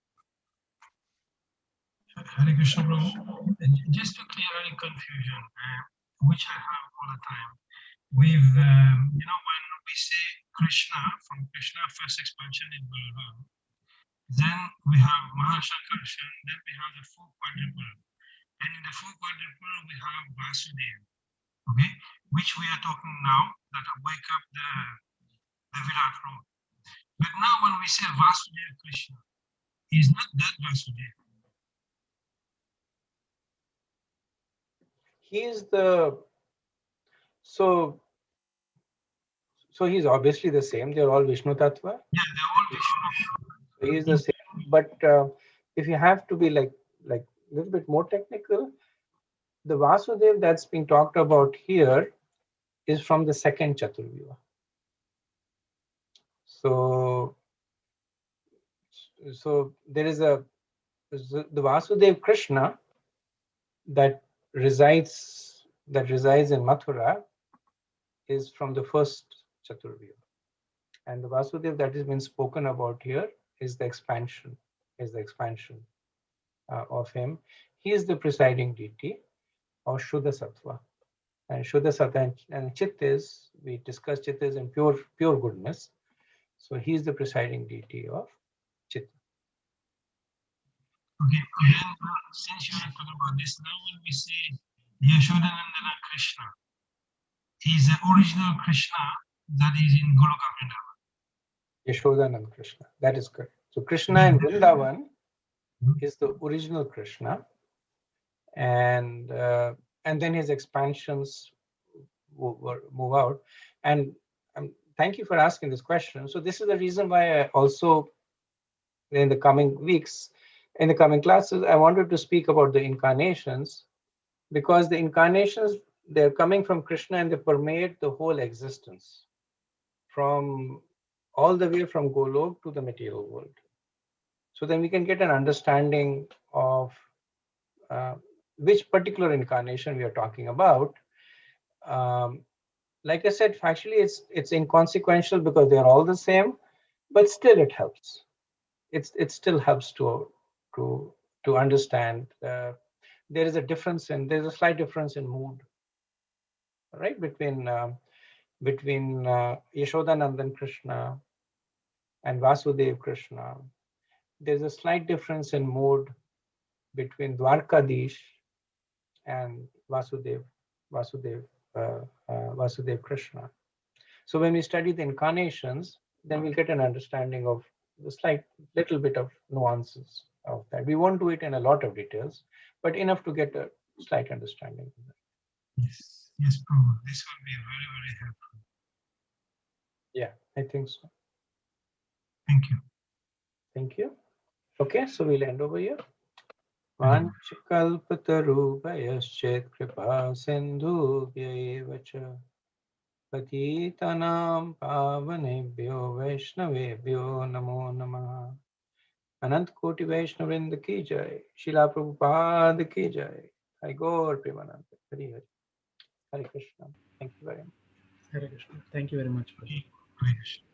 Krishna, Prabhu. Just to clear any confusion, which I have all the time, when we say Krishna, from Krishna first expansion in Balaram, then we have Mahashankarshan, then we have the four quadruple, and in the four quadruple we have Vasudeva, okay, which we are talking now, that wake up the Virat Rupa. But now when we say Vasudeva Krishna, he's not that Vasudeva. He is the so he's obviously the same. They're all Vishnu Tattva. Yeah, they're all Vishnu. So he is the same. But if you have to be like a little bit more technical, the Vasudev that's being talked about here is from the second Chaturvyuha. So there is the Vasudev Krishna that resides in Mathura is from the first Chaturvyuha, and the Vasudev that has been spoken about here is the expansion of him. He is the presiding deity of Shuddha Sattva, and Shuddha Sattva and Chit is, we discussed, Chit is in pure goodness. So he is the presiding deity of Chit. Okay, then since you are talking about this, now when we say Yashodanandana Krishna, he's the original Krishna that is in Goloka Vrindavan. Yashodanand Krishna, that is correct. So Krishna in Vrindavan is the original Krishna, and then his expansions move out. And thank you for asking this question. So this is the reason why I also, in the coming weeks, in the coming classes, I wanted to speak about the incarnations, because the incarnations, they're coming from Krishna and they permeate the whole existence, from all the way from Golok to the material world. So then we can get an understanding of which particular incarnation we are talking about. Like I said, factually, it's inconsequential because they're all the same, but still it helps. It still helps to understand. There's a slight difference in mood, right, between Yashodanandan Krishna and Vasudev Krishna. There's a slight difference in mood between Dwarkadish and Vasudev Krishna. So when we study the incarnations, then we'll get an understanding of the slight little bit of nuances of that. We won't do it in a lot of details, but enough to get a slight understanding of that. Yes, Prabhu. This will be very, very helpful. Yeah, I think so. Thank you. Thank you. Okay, so we'll end over here. Vanchikalpatarubhayaschet kripa sindhubhya cha patitanam pavanebhyo vaishnavebhyo namo namah. Anant Koti Vaishnavrinda ki jai, Srila Prabhupada ki jai. Hai Gaur Premanand. Hari Hari. Hare Krishna. Thank you very much. Hare Krishna. Thank you very much. Hare Krishna.